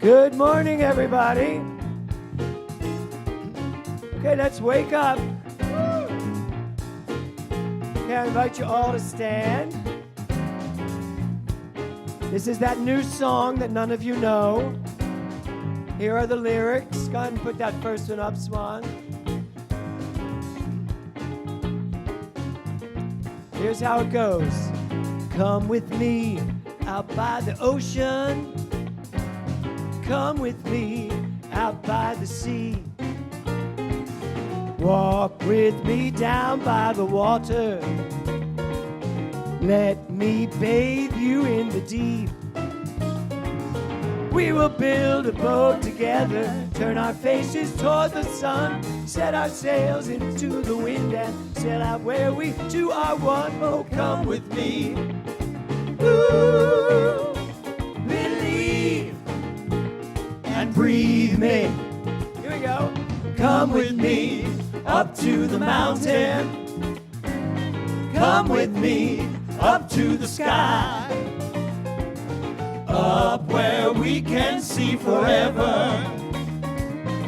Good morning, everybody. Okay, let's wake up. Okay, I invite you all to stand. This is that new song that none of you know. Here are the lyrics. Go ahead and put that first one up, Swan. Here's how it goes. Come with me out by the ocean. Come with me out by the sea. Walk with me down by the water. Let me bathe you in the deep. We will build a boat together, turn our faces toward the sun, set our sails into the wind and sail out where we two are one. Oh, come with me. Ooh, believe and breathe me. Here we go. Come with me up to the mountain. Come with me up to the sky. Up where we can see forever,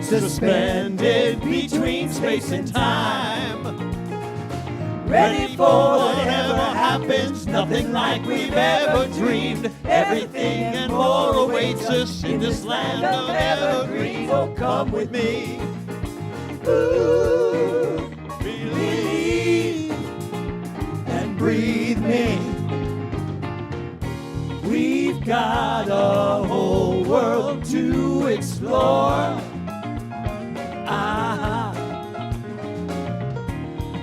suspended between space and time. Ready for whatever happens, nothing like we've ever dreamed. Everything and more awaits us in this land of evergreens. Oh, come with me. Ooh, believe and breathe me. We've got a whole world to explore.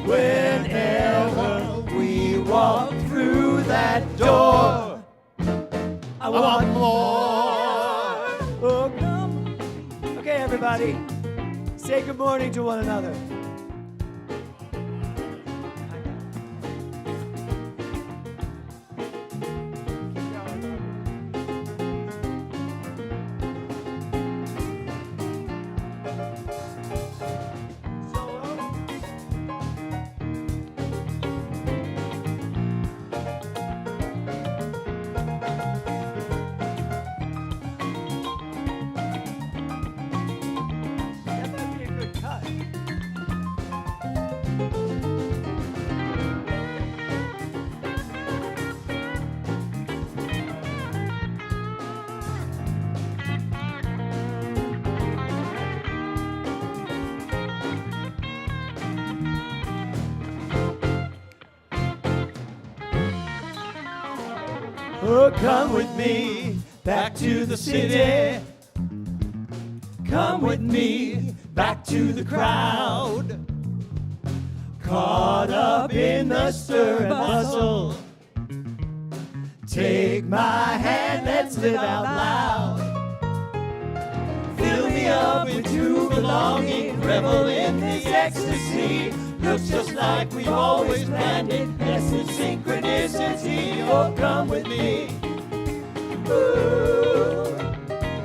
Whenever we walk through that door, I want more. Oh, come. Okay, everybody, say good morning to one another. Oh, come with me back to the city. Come with me back to the crowd. Caught up in the stir and bustle. Take my hand, let's live out loud. Fill me up with true belonging. Revel in this ecstasy. Looks just like we've always planned it. Blessed synchronicity. Oh, come with me. Ooh,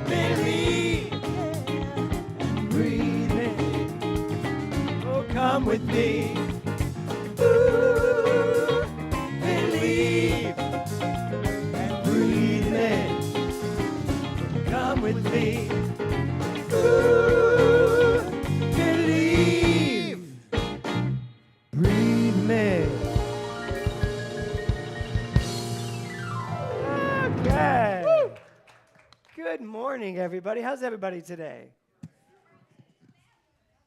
believe and breathe in. Oh, come with me. Ooh, believe and breathe in. Come with me. Ooh, believe. Breathe me. Okay. Woo. Good morning, everybody. How's everybody today?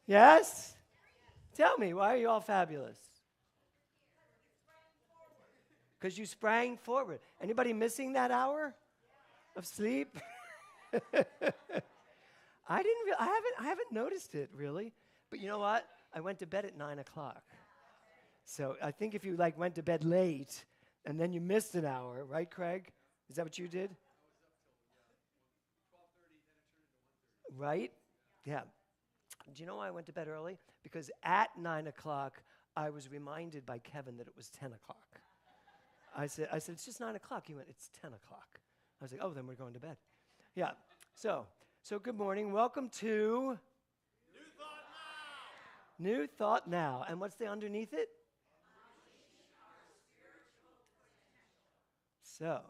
Yes? Tell me, why are you all fabulous? Because you sprang forward. Anybody missing that hour of sleep? I haven't noticed it really. But you know what? I went to bed at 9 o'clock. So I think if you went to bed late and then you missed an hour, right, Craig? Is that what you did? Right? Yeah. Do you know why I went to bed early? Because at 9 o'clock, I was reminded by Kevin that it was 10 o'clock. I said, it's just 9 o'clock. He went, it's 10 o'clock. I was like, oh, then we're going to bed. Yeah. So good morning. Welcome to New Thought Now. New Thought Now. And what's the underneath it? So,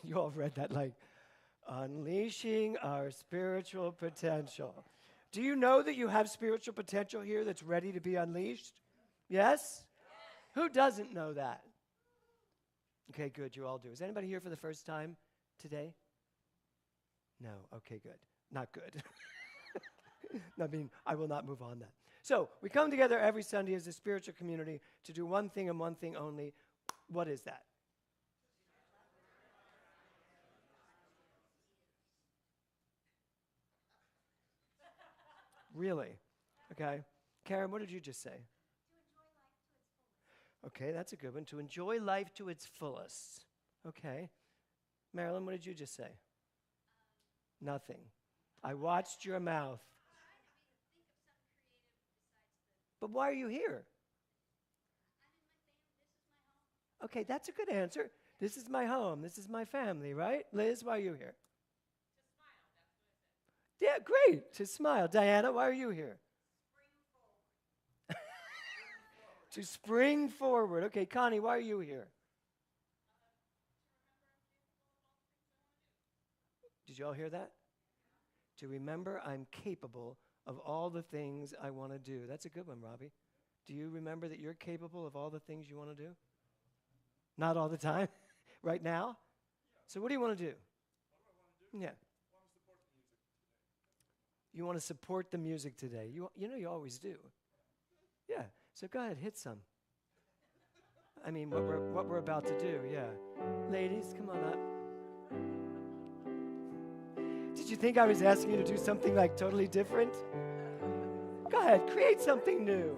you all read that like, Unleashing our spiritual potential. Do you know that you have spiritual potential here that's ready to be unleashed? Yes? Who doesn't know that? Okay, good. You all do. Is anybody here for the first time today? No. Okay, good. Not good. I mean, I will not move on then. So, we come together every Sunday as a spiritual community to do one thing and one thing only. What is that? Really? Okay. Karen, what did you just say? Okay, that's a good one. To enjoy life to its fullest. Okay. Marilyn, what did you just say? Nothing. I watched your mouth. But why are you here? Okay, that's a good answer. This is my home. This is my family, right? Liz, why are you here? Yeah, great. To smile. Diana, why are you here? To spring forward. Okay, Connie, why are you here? Did you all hear that? To remember I'm capable of all the things I want to do. That's a good one, Robbie. Do you remember that you're capable of all the things you want to do? Not all the time? Right now? So what do you want to do? Yeah. You want to support the music today. You know you always do. Yeah. So go ahead, hit some. I mean, what we're about to do, yeah. Ladies, come on up. Did you think I was asking you to do something like totally different? Go ahead, create something new.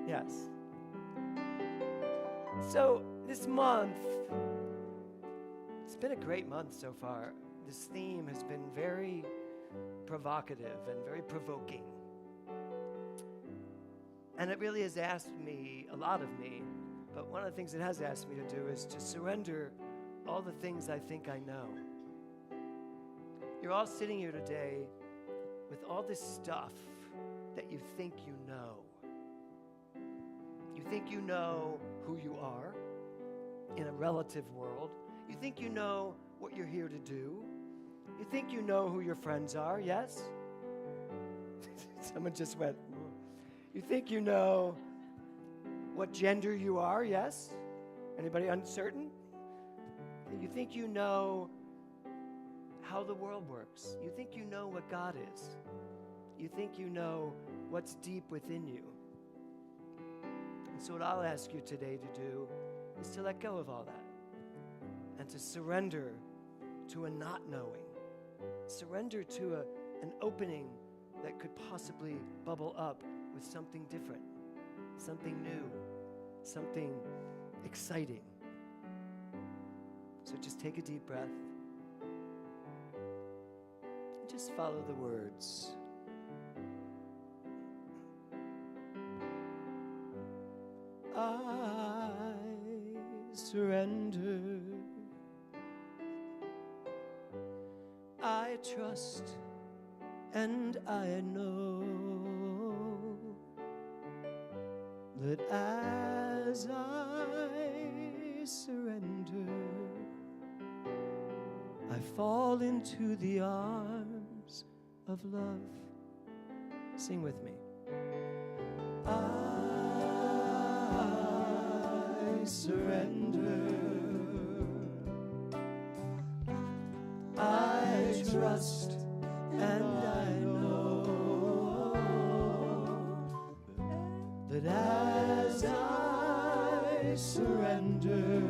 Yes. So this month, it's been a great month so far. This theme has been very provocative and very provoking. And it really has asked me, a lot of me, but one of the things it has asked me to do is to surrender all the things I think I know. You're all sitting here today with all this stuff that you think you know. You think you know who you are in a relative world. You think you know what you're here to do. You think you know who your friends are, yes? Someone just went. You think you know what gender you are, yes? Anybody uncertain? You think you know how the world works. You think you know what God is. You think you know what's deep within you. And so what I'll ask you today to do is to let go of all that and to surrender to a not knowing. Surrender to an opening that could possibly bubble up with something different, something new, something exciting. So just take a deep breath and just follow the words. I surrender. I trust and I know that as I surrender, I fall into the arms of love. Sing with me. I surrender. I trust and I know that as I surrender,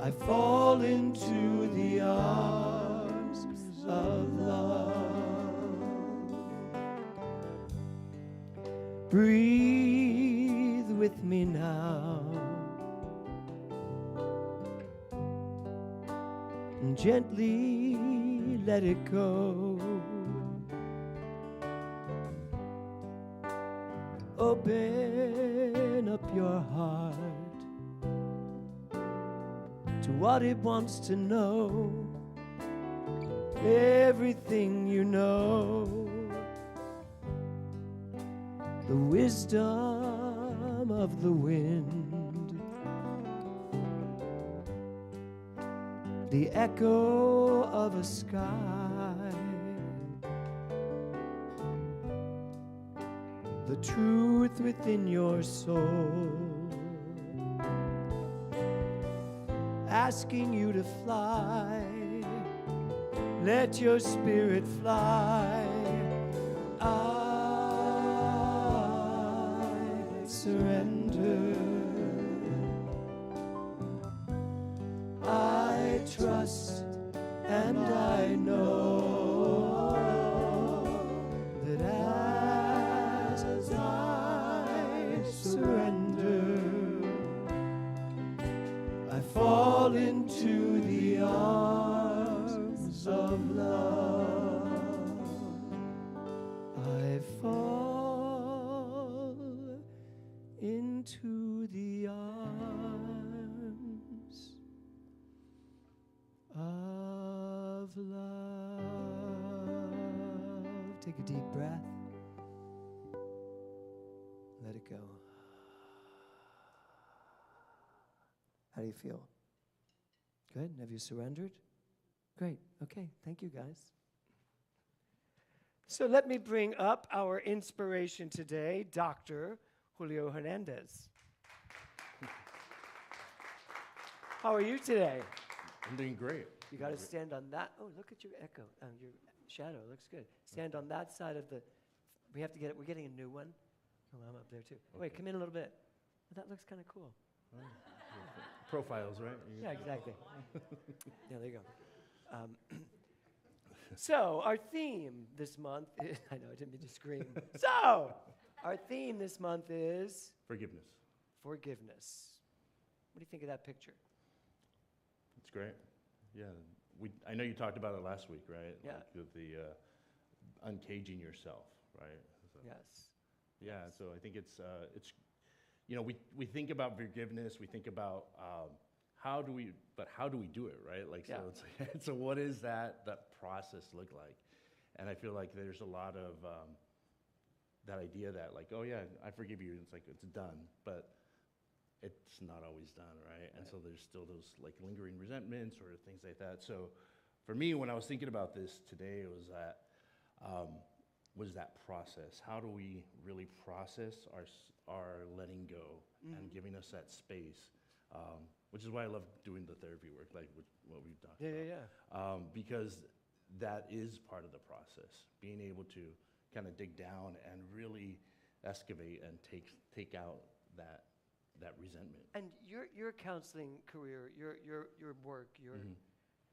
I fall into the arms of love. Breathe with me now and gently let it go. Open up your heart to what it wants to know. Everything you know, the wisdom of the wind, the echo of a sky, the truth within your soul, asking you to fly. Let your spirit fly. I surrender. I trust and I know that as I surrender, I fall into the arms of love. I fall into the arms of love. Take a deep breath. Let it go. How do you feel? Good? Have you surrendered? Great. Okay. Thank you, guys. So let me bring up our inspiration today, Dr. Julio Hernandez. How are you today? I'm doing great. You got to stand on that. Oh, look at your echo. Your shadow looks good. Stand on that side of the. We have to get it. We're getting a new one. Oh, I'm up there too. Okay. Wait, come in a little bit. Oh, that looks kind of cool. Oh, profiles, right? Yeah, exactly. Yeah, there you go. So our theme this month is, I know I didn't mean to scream. So our theme this month is Forgiveness. forgiveness. What do you think of that picture? It's great. Yeah, I know you talked about it last week, right? Yeah. Like with the uncaging yourself, right? So, Yes. yeah. So I think it's we think about forgiveness. We think about how do we do it, right? Like, so Yeah. it's like, so what is that process look like? And I feel like there's a lot of that idea that like, oh yeah, I forgive you. It's like it's done, but it's not always done, right? And so there's still those like lingering resentments or things like that. So for me, when I was thinking about this today, it was that process. How do we really process our letting go and giving us that space? Which is why I love doing the therapy work, like what we've done. Yeah. Because that is part of the process, being able to kind of dig down and really excavate and take out that resentment. And your counseling career, your work, your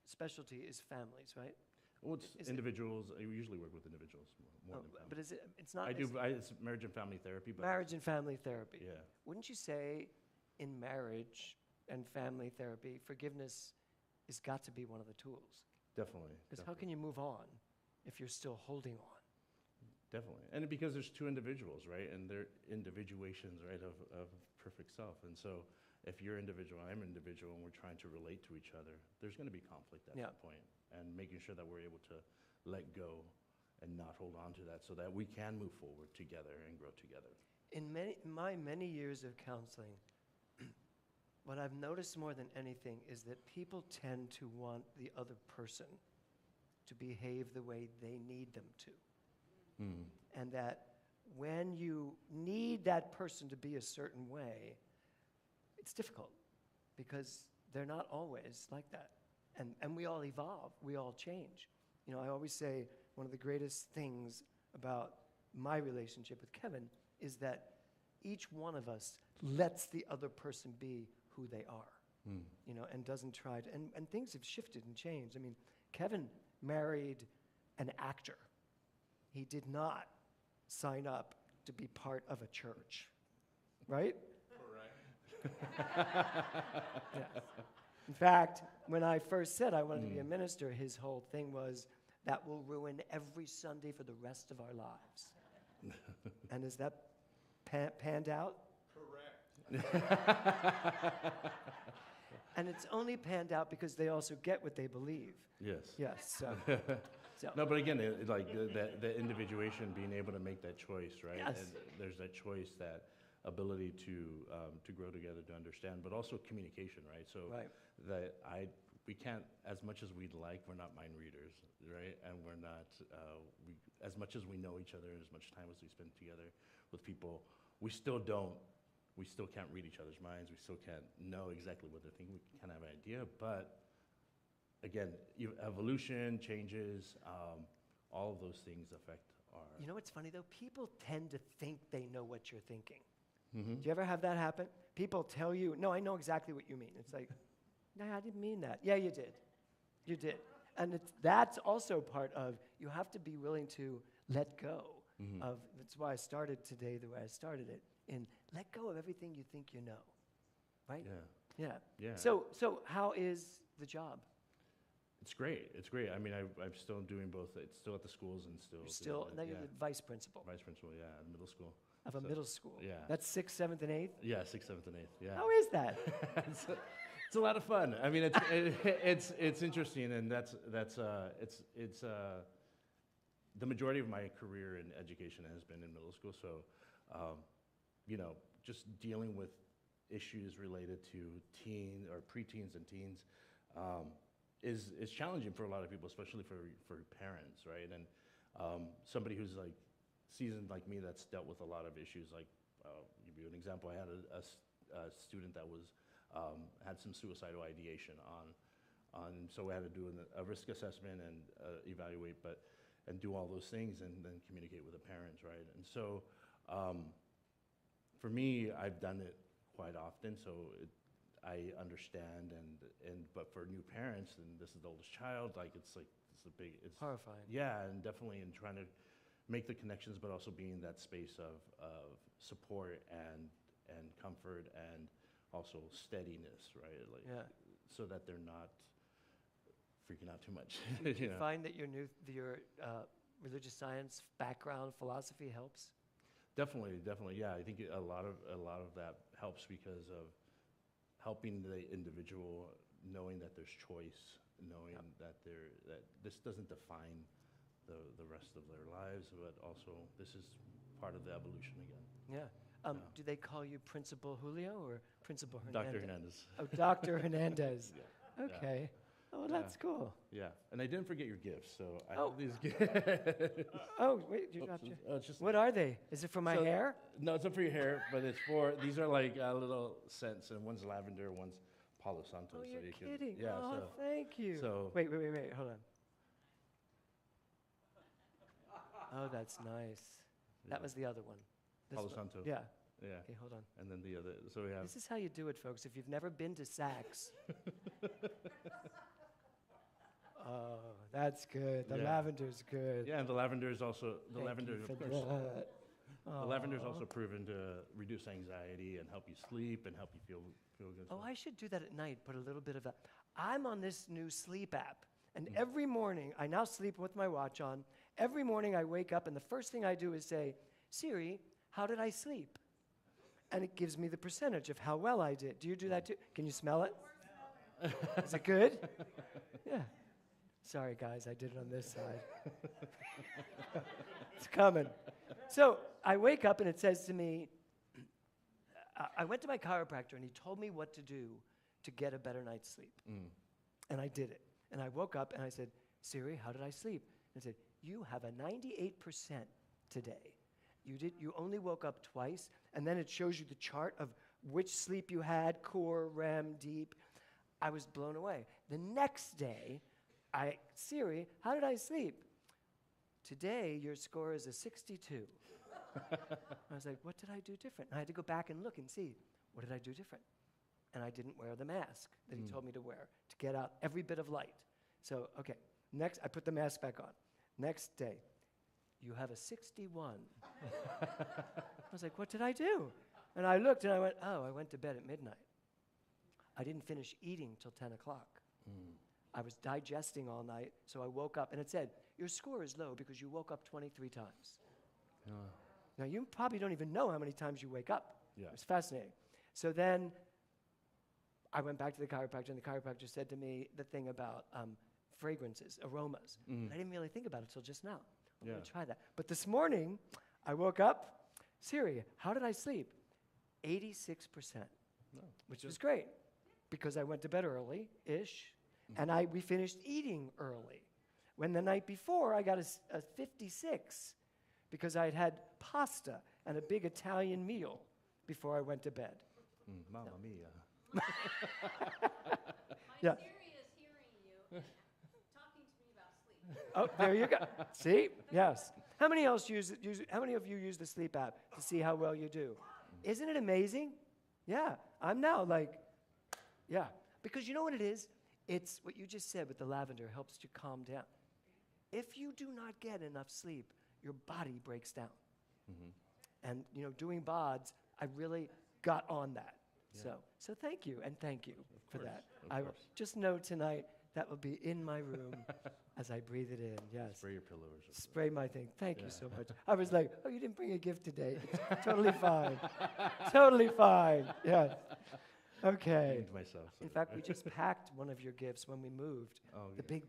specialty is families, right? Well, it's individuals. I usually work with individuals more than families. But it's not. It's marriage and family therapy. But marriage and family therapy. Yeah. Wouldn't you say in marriage and family therapy, forgiveness has got to be one of the tools? Definitely. Because how can you move on if you're still holding on? Definitely. And because there's two individuals, right? And they're individuations, right, of perfect self. And so if you're individual, I'm individual, and we're trying to relate to each other, there's going to be conflict at that point. And making sure that we're able to let go and not hold on to that so that we can move forward together and grow together. In my many years of counseling, what I've noticed more than anything is that people tend to want the other person to behave the way they need them to. And that when you need that person to be a certain way, it's difficult because they're not always like that. And we all evolve, we all change. You know, I always say one of the greatest things about my relationship with Kevin is that each one of us lets the other person be who they are, you know, and doesn't try to, and things have shifted and changed. I mean, Kevin married an actor. He did not sign up to be part of a church, right? Correct. Yes. In fact, when I first said I wanted to be a minister, his whole thing was, that will ruin every Sunday for the rest of our lives. And is that panned out? Correct. And it's only panned out because they also get what they believe. Yes. Yes. So. No, but again, like the individuation, being able to make that choice, right? Yes. And there's that choice, that ability to grow together, to understand, but also communication, right? So Right. that I we can't, as much as we'd like, we're not mind readers, right? And we're not, as much as we know each other, as much time as we spend together with people, we still can't read each other's minds. We still can't know exactly what they're thinking. We can have an idea, but again, evolution, changes, all of those things affect our... You know what's funny, though? People tend to think they know what you're thinking. Mm-hmm. Do you ever have that happen? People tell you, no, I know exactly what you mean. It's like, no, I didn't mean that. Yeah, you did. You did. And that's also part of, you have to be willing to let go of, that's why I started today the way I started it, in let go of everything you think you know, right? Yeah. Yeah. Yeah. So how is the job? It's great. It's great. I mean, I'm still doing both. It's still at the schools and still... You're still, now you're the vice principal Vice principal, yeah, in middle school. of a middle school. Yeah. That's 6th, 7th, and 8th? Yeah, 6th, 7th, and 8th, yeah. How is that? It's a lot of fun. I mean, it's interesting, and it's the majority of my career in education has been in middle school. So, you know, just dealing with issues related to teen or preteens and teens is challenging for a lot of people, especially for parents, right? And somebody who's like seasoned like me that's dealt with a lot of issues. Like, give you an example. I had a student that was had some suicidal ideation so we had to do a risk assessment and evaluate, and do all those things, and then communicate with the parents, right? And so, for me, I've done it quite often, so I understand, but for new parents, and this is the oldest child, it's Horrifying. Yeah, and definitely in trying to make the connections, but also being in that space of support and comfort and also steadiness, right? So that they're not freaking out too much. Do you find that your religious science background, philosophy helps? Definitely, yeah. I think a lot of that helps because of helping the individual, knowing that there's choice, knowing that this doesn't define the rest of their lives, but also this is part of the evolution again. Yeah. Do they call you Principal Julio or Principal Hernandez? Dr. Hernandez. Oh, Dr. Hernandez. Yeah. Okay. Oh, that's cool. Yeah, and I didn't forget your gifts, so I Oh. have these gifts. Oh, wait, you dropped your... It's just What are they? Is it for my hair? No, it's not for your hair, but these are like little scents, and one's lavender, one's Palo Santo. Oh, so you're you kidding. Yeah, oh, thank you. so- Wait, hold on. Oh, that's nice. That was the other one. This Palo one. Santo. Yeah. Yeah, Okay, hold on. and then the other, so we have... This is how you do it, folks. If you've never been to Saks. Oh, that's good. The Yeah. lavender's good. Yeah, and the lavender is also, Thank lavender, you for of course, that. the lavender is Aw. also proven to reduce anxiety and help you sleep and help you feel good. Oh, I should do that at night, put a little bit of that. I'm on this new sleep app, and every morning, I now sleep with my watch on. Every morning I wake up, and the first thing I do is say, Siri, how did I sleep? And it gives me the percentage of how well I did. Do you do that too? Can you smell it? Is it good? Yeah. Sorry, guys, I did it on this side. It's coming. So I wake up, and it says to me, I went to my chiropractor, and he told me what to do to get a better night's sleep. And I did it. And I woke up, and I said, Siri, how did I sleep? And it said, you have a 98% today. You only woke up twice, and then it shows you the chart of which sleep you had, core, REM, deep. I was blown away. The next day, Siri, how did I sleep? Today, your score is a 62. I was like, what did I do different? And I had to go back and look and see, what did I do different? And I didn't wear the mask that he told me to wear to get out every bit of light. So, okay, next, I put the mask back on. Next day, you have a 61. I was like, what did I do? And I looked and I went, oh, I went to bed at midnight. I didn't finish eating till 10 o'clock. I was digesting all night, so I woke up and it said, your score is low because you woke up 23 times. Now, you probably don't even know how many times you wake up. Yeah. It was fascinating. So then I went back to the chiropractor, and the chiropractor said to me the thing about fragrances, aromas. And I didn't really think about it until just now. I'm going to try that. But this morning, I woke up, Siri, how did I sleep? 86%, which was great because I went to bed early-ish, And we finished eating early. When the night before, I got a 56 because I'd had pasta and a big Italian meal before I went to bed. Mamma mia. My Yeah. Siri is hearing you, talking to me about sleep. Oh, there you go. See? Yes. How many of you use the sleep app to see how well you do? Isn't it amazing? Yeah. I'm now like, yeah. Because you know what it is? It's what you just said with the lavender helps you calm down. If you do not get enough sleep, your body breaks down. And, doing BODs, I really got on that. Yeah. So thank you, and thank you for course, that. of I course. just know tonight that will be in my room as I breathe it in. Yes. Spray your pillow or something. Spray my thing. Thank you Yeah. so much. I was like, oh, you didn't bring a gift today. It's totally fine. Totally fine. Yes. Okay. Named myself. In so- fact, we just packed one of your gifts when we moved. Oh, The yeah.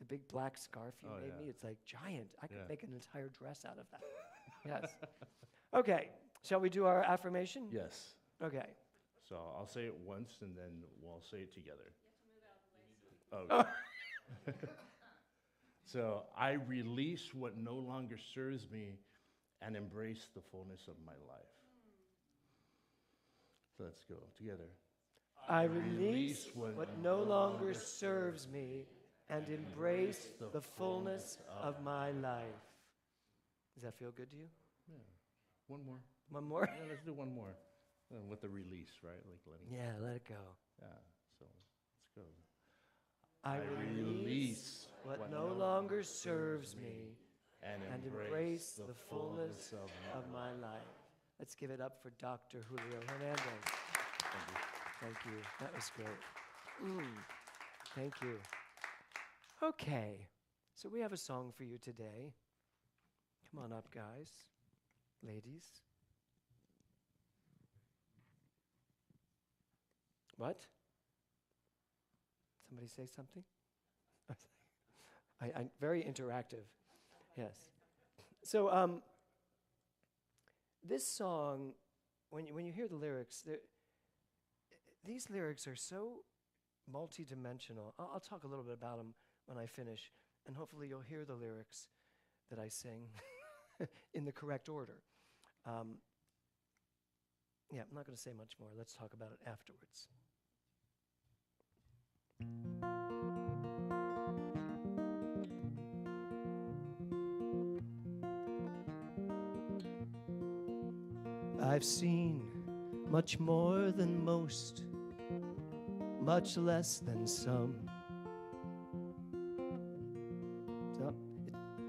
big black scarf you Oh, made yeah. me. It's like giant. I could Yeah. make an entire dress out of that. Yes. Okay. Shall we do our affirmation? Yes. Okay. So I'll say it once and then we'll say it together. You have to move out of the way. Oh. So I release what no longer serves me and embrace the fullness of my life. So let's go together. I release what no longer serves me and embrace the fullness of my life. Does that feel good to you? Yeah. One more. One more? Yeah, let's do one more. With the release, right? Like letting go. Yeah, let it go. Yeah. So let's go. I release what no longer serves me and embrace the fullness of my life. Let's give it up for Dr. Julio Hernandez. Thank you. That was great. Thank you. Okay, so we have a song for you today. Come on up, guys, ladies. What? Somebody say something? I'm very interactive. Yes. So this song, when you hear the lyrics, these lyrics are so multi-dimensional. I'll talk a little bit about them when I finish, and hopefully you'll hear the lyrics that I sing in the correct order. Yeah, I'm not going to say much more. Let's talk about it afterwards. I've seen much more than most, much less than some. So,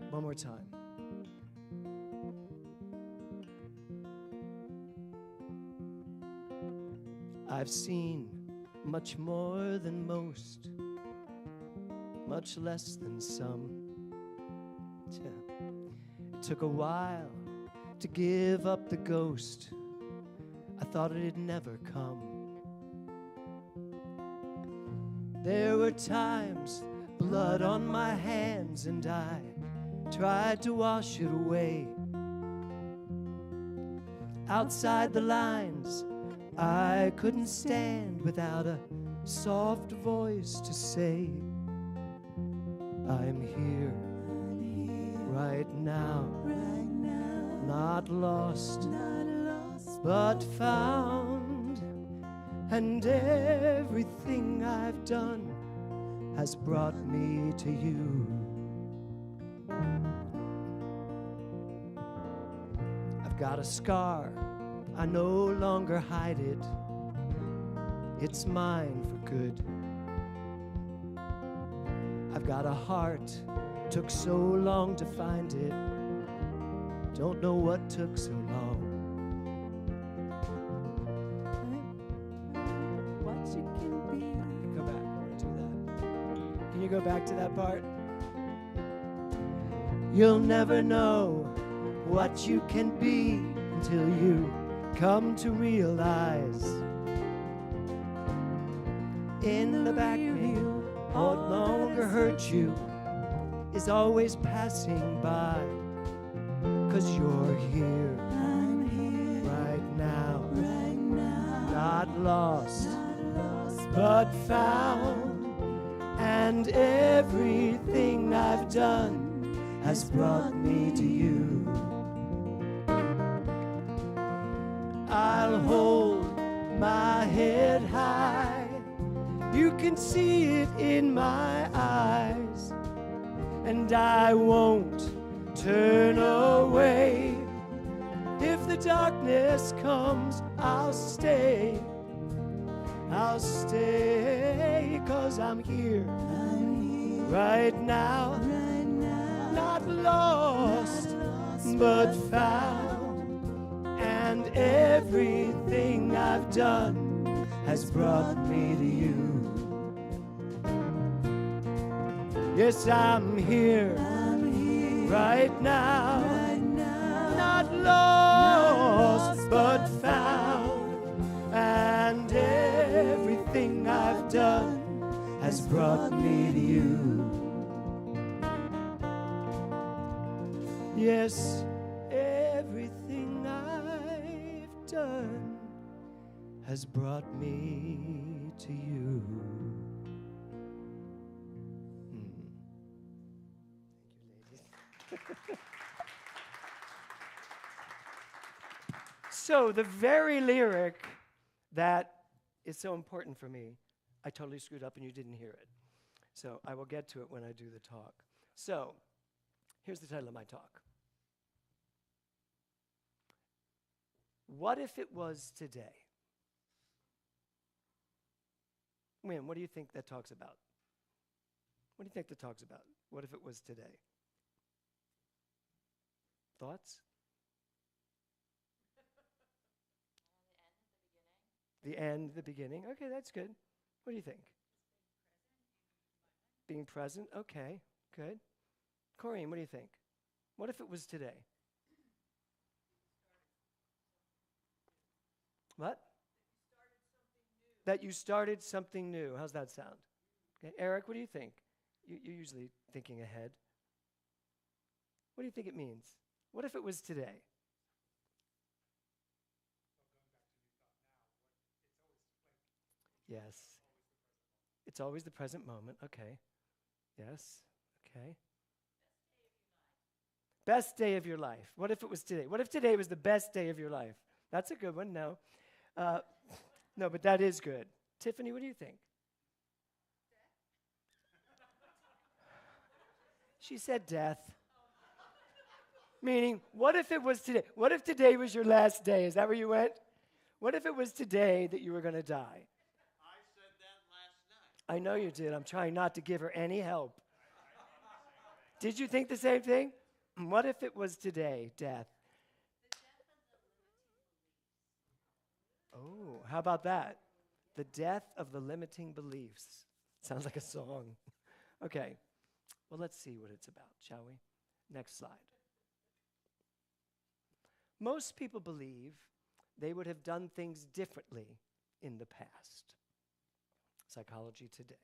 one more time. I've seen much more than most, much less than some. It took a while to give up the ghost. I thought it'd never come. There were times, blood on my hands, and I tried to wash it away. Outside the lines, I couldn't stand without a soft voice to say, I'm here, right now, not lost, but found, and everything I've done has brought me to you. I've got a scar, I no longer hide it. It's mine for good. I've got a heart, took so long to find it. Don't know what took so long. What you can be. Go back, I want to do that. Can you go back to that part? You'll never know what you can be until you come to realize in the back view, what no longer hurt you is always passing by. 'Cause you're here, I'm here, right now, not lost, but found, and everything I've done has brought me to you. I'll hold my head high, you can see it in my eyes, and I won't turn away. If the darkness comes, I'll stay. I'll stay, 'cause I'm here, right now, not lost, but found. And everything I've done has brought me to you. Yes, I'm here, right now, not lost, but found. And everything I've done has brought me to you. Yes, everything I've done has brought me to you. Thank you, ladies. So the very lyric that is so important for me, I totally screwed up and you didn't hear it. So I will get to it when I do the talk. So here's the title of my talk. What if it was today? Win, what do you think that talks about? What do you think that talks about? What if it was today? Thoughts? The end, the beginning. Okay, that's good. What do you think? Being present. Okay, good. Corrine, what do you think? What if it was today? What? That you started something new. How's that sound? Okay, Eric, what do you think? You're usually thinking ahead. What do you think it means? What if it was today? Yes. It's always the present moment. Okay. Yes. Okay. Best day of your life. What if it was today? What if today was the best day of your life? That's a good one. No. No, but that is good. Tiffany, what do you think? She said death. Meaning, what if it was today? What if today was your last day? Is that where you went? What if it was today that you were going to die? I said that last night. I know you did. I'm trying not to give her any help. Did you think the same thing? What if it was today, death? Oh, how about that? The death of the limiting beliefs. Sounds like a song. Okay, well, let's see what it's about, shall we? Next slide. Most people believe they would have done things differently in the past. Psychology Today.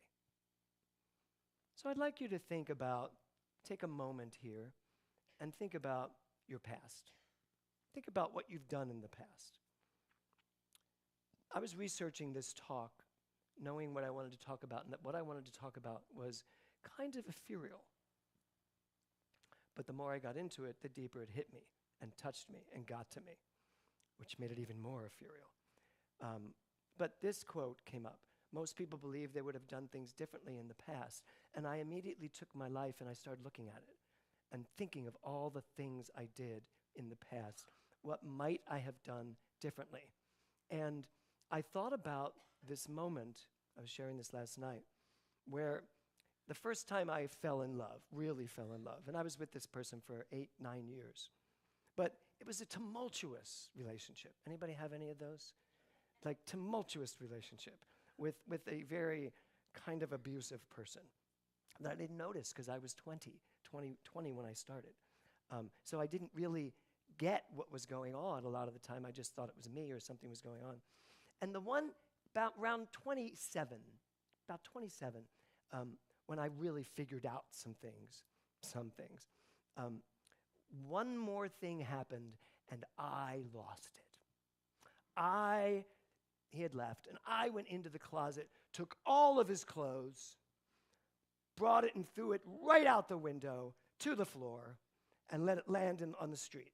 So I'd like you to take a moment here and think about your past. Think about what you've done in the past. I was researching this talk, knowing what I wanted to talk about, and that what I wanted to talk about was kind of ethereal. But the more I got into it, the deeper it hit me and touched me and got to me, which made it even more ethereal. But this quote came up. Most people believe they would have done things differently in the past. And I immediately took my life and I started looking at it and thinking of all the things I did in the past. What might I have done differently? And I thought about this moment, I was sharing this last night, where the first time I fell in love, really fell in love, and I was with this person for 8, 9 years. But it was a tumultuous relationship. Anybody have any of those? Like tumultuous relationship with a very kind of abusive person that I didn't notice because I was 20 when I started. So I didn't really get what was going on a lot of the time. I just thought it was me or something was going on. And the one about around 27, when I really figured out some things, one more thing happened and I lost it. He had left, and I went into the closet, took all of his clothes, brought it and threw it right out the window to the floor and let it land on the street.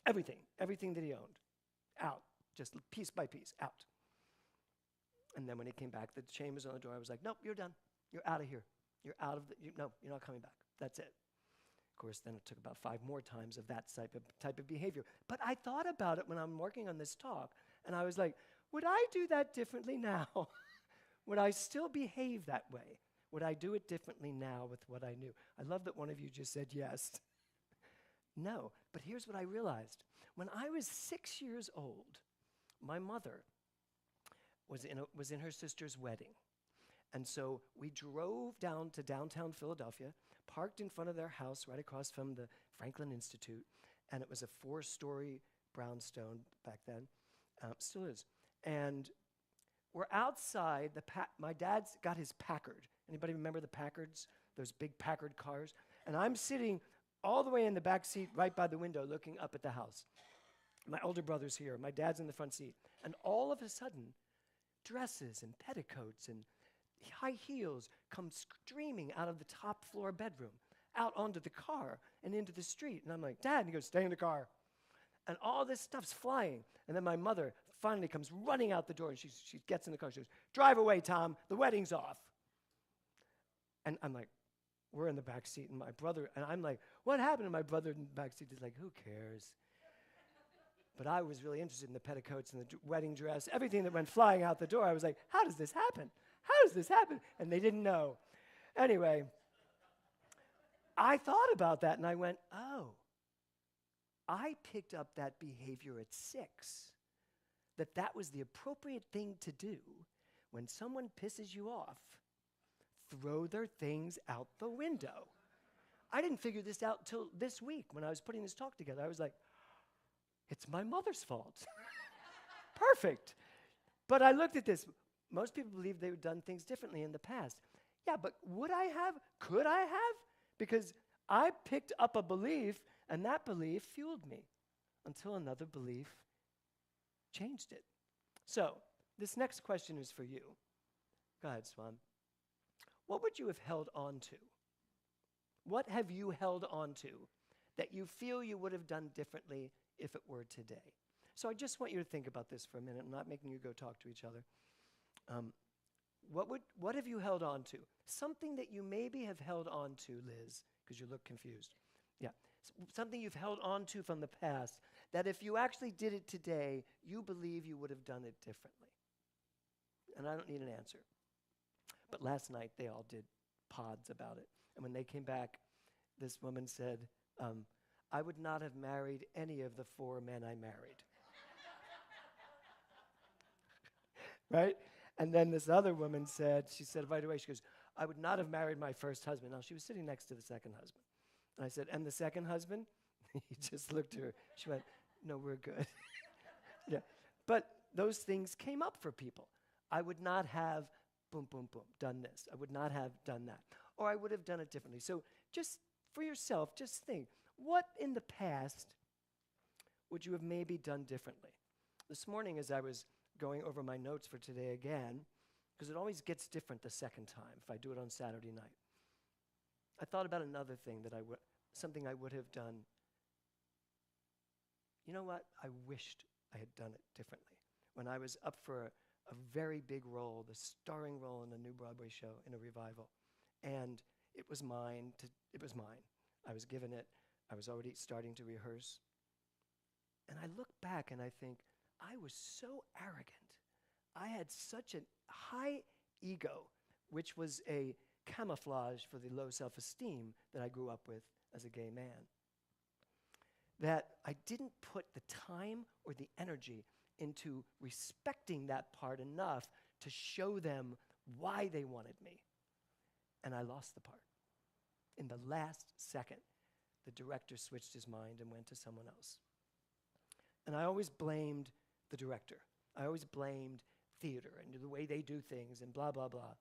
Everything that he owned, out, just piece by piece, out. And then when he came back, the chain was on the door. I was like, nope, you're done. You're out of here. You're out of no, you're not coming back. That's it. Of course, then it took about 5 more times of that type of behavior. But I thought about it when I'm working on this talk, and I was like, would I do that differently now? Would I still behave that way? Would I do it differently now with what I knew? I love that one of you just said yes. No, but here's what I realized. When I was 6 years old, my mother was in her sister's wedding. And so we drove down to downtown Philadelphia, parked in front of their house right across from the Franklin Institute, and it was a 4-story brownstone back then, still is. And we're outside, my dad's got his Packard. Anybody remember the Packards? Those big Packard cars? And I'm sitting all the way in the back seat right by the window looking up at the house. My older brother's here, my dad's in the front seat. And all of a sudden, dresses and petticoats and high heels come streaming out of the top floor bedroom, out onto the car and into the street. And I'm like, Dad, and he goes, stay in the car. And all this stuff's flying. And then my mother finally comes running out the door, and she gets in the car. She goes, drive away, Tom, the wedding's off. And I'm like, we're in the back seat, and my brother, and I'm like, what happened? And my brother in the back seat is like, who cares? But I was really interested in the petticoats and the wedding dress, everything that went flying out the door. I was like, how does this happen? How does this happen? And they didn't know. Anyway, I thought about that, and I went, oh, I picked up that behavior at 6, that was the appropriate thing to do when someone pisses you off. Throw their things out the window. I didn't figure this out till this week when I was putting this talk together. I was like, it's my mother's fault. Perfect. But I looked at this. Most people believe they've done things differently in the past. Yeah, but would I have? Could I have? Because I picked up a belief, and that belief fueled me until another belief changed it. So this next question is for you. Go ahead, Swan. What would you have held on to? What have you held on to that you feel you would have done differently if it were today? So I just want you to think about this for a minute. I'm not making you go talk to each other. What have you held on to? Something that you maybe have held on to, Liz, because you look confused. Yeah, something you've held on to from the past that if you actually did it today, you believe you would have done it differently. And I don't need an answer. But last night, they all did pods about it. And when they came back, this woman said, I would not have married any of the 4 men I married. Right? And then this other woman said, she said right away, she goes, I would not have married my first husband. Now, she was sitting next to the second husband. And I said, and the second husband? He just looked at her. She went, no, we're good. Yeah. But those things came up for people. I would not have, boom, boom, boom, done this. I would not have done that. Or I would have done it differently. So just for yourself, just think, what in the past would you have maybe done differently? This morning as I was going over my notes for today again, because it always gets different the second time if I do it on Saturday night, I thought about another thing something I would have done. You know what? I wished I had done it differently. When I was up for a very big role, the starring role in a new Broadway show in a revival, and it was mine. I was given it. I was already starting to rehearse. And I look back and I think, I was so arrogant. I had such a high ego, which was a camouflage for the low self-esteem that I grew up with as a gay man, that I didn't put the time or the energy into respecting that part enough to show them why they wanted me. And I lost the part. In the last second, the director switched his mind and went to someone else. And I always blamed the director. I always blamed theater and the way they do things and blah, blah, blah.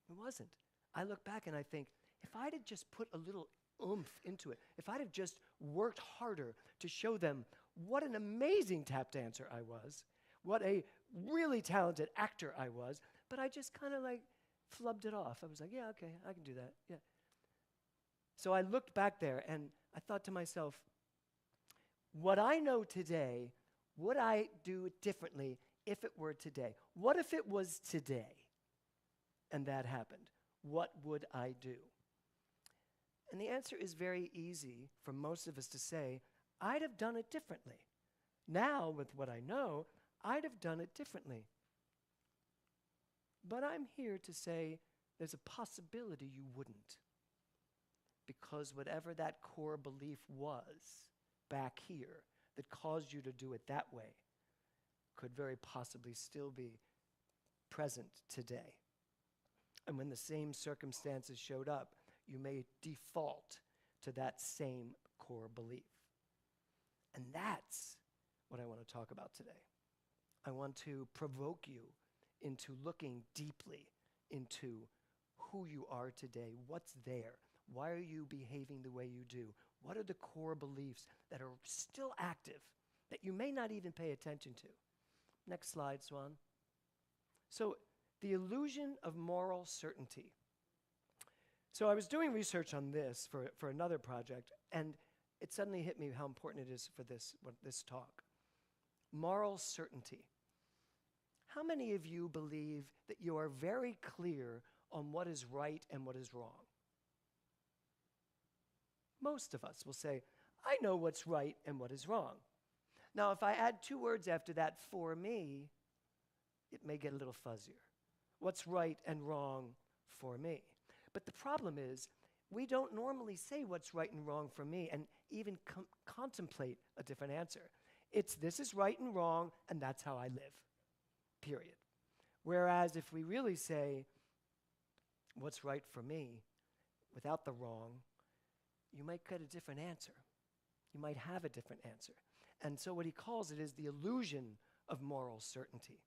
It wasn't. I look back and I think, if I'd have just put a little oomph into it, if I'd have just worked harder to show them what an amazing tap dancer I was, what a really talented actor I was, but I just kind of like flubbed it off. I was like, yeah, okay, I can do that. Yeah. So I looked back there and I thought to myself, what I know today, would I do it differently if it were today? What if it was today and that happened? What would I do? And the answer is very easy for most of us to say, I'd have done it differently. Now, with what I know, I'd have done it differently. But I'm here to say there's a possibility you wouldn't. Because whatever that core belief was back here that caused you to do it that way could very possibly still be present today. And when the same circumstances showed up, you may default to that same core belief. And that's what I want to talk about today. I want to provoke you into looking deeply into who you are today, what's there, why are you behaving the way you do, what are the core beliefs that are still active that you may not even pay attention to. Next slide, Swan. So, the illusion of moral certainty. So I was doing research on this for another project, and it suddenly hit me how important it is for this talk. Moral certainty. How many of you believe that you are very clear on what is right and what is wrong? Most of us will say, I know what's right and what is wrong. Now, if I add 2 words after that, for me, it may get a little fuzzier. What's right and wrong for me? But the problem is, we don't normally say what's right and wrong for me and even contemplate a different answer. It's this is right and wrong, and that's how I live, period. Whereas if we really say what's right for me without the wrong, you might get a different answer. You might have a different answer. And so what he calls it is the illusion of moral certainty.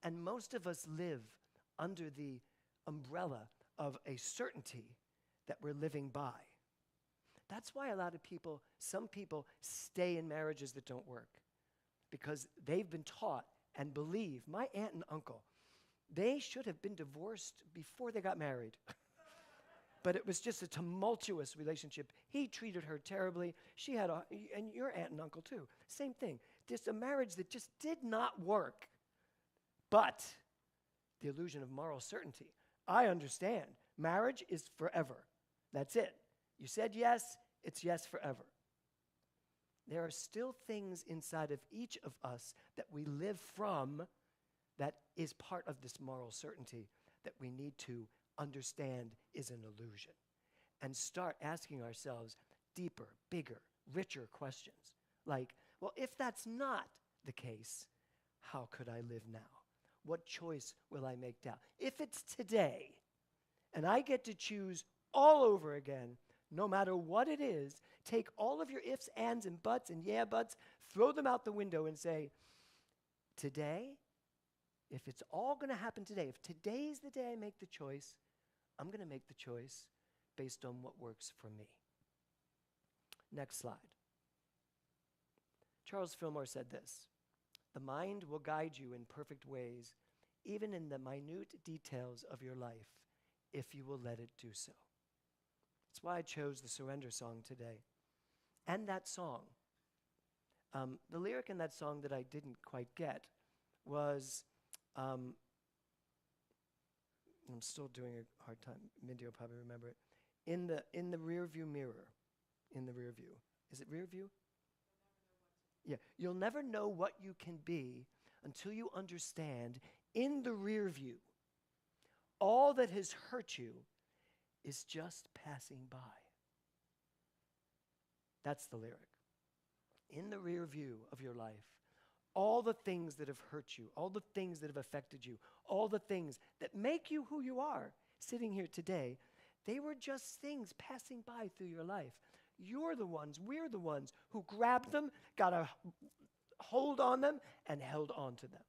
And most of us live under the umbrella of a certainty that we're living by. That's why some people stay in marriages that don't work, because they've been taught and believe, my aunt and uncle, they should have been divorced before they got married. But it was just a tumultuous relationship. He treated her terribly. She had and your aunt and uncle too, same thing. Just a marriage that just did not work. But the illusion of moral certainty. I understand. Marriage is forever. That's it. You said yes, it's yes forever. There are still things inside of each of us that we live from that is part of this moral certainty that we need to understand is an illusion. And start asking ourselves deeper, bigger, richer questions. Like, well, if that's not the case, how could I live now? What choice will I make now? If it's today, and I get to choose all over again, no matter what it is, take all of your ifs, ands, and buts, and yeah buts, throw them out the window and say, today, if it's all going to happen today, if today's the day I make the choice, I'm going to make the choice based on what works for me. Next slide. Charles Fillmore said this, the mind will guide you in perfect ways, even in the minute details of your life, if you will let it do so. That's why I chose the Surrender song today. And that song. The lyric in that song that I didn't quite get was, I'm still doing a hard time, Mindy will probably remember it, in the rear view mirror, in the rear view. Is it rear view? Yeah, you'll never know what you can be until you understand in the rear view, all that has hurt you is just passing by. That's the lyric. In the rear view of your life, all the things that have hurt you, all the things that have affected you, all the things that make you who you are sitting here today, they were just things passing by through your life. You're the ones, we're the ones who grabbed them, got a hold on them, and held on to them.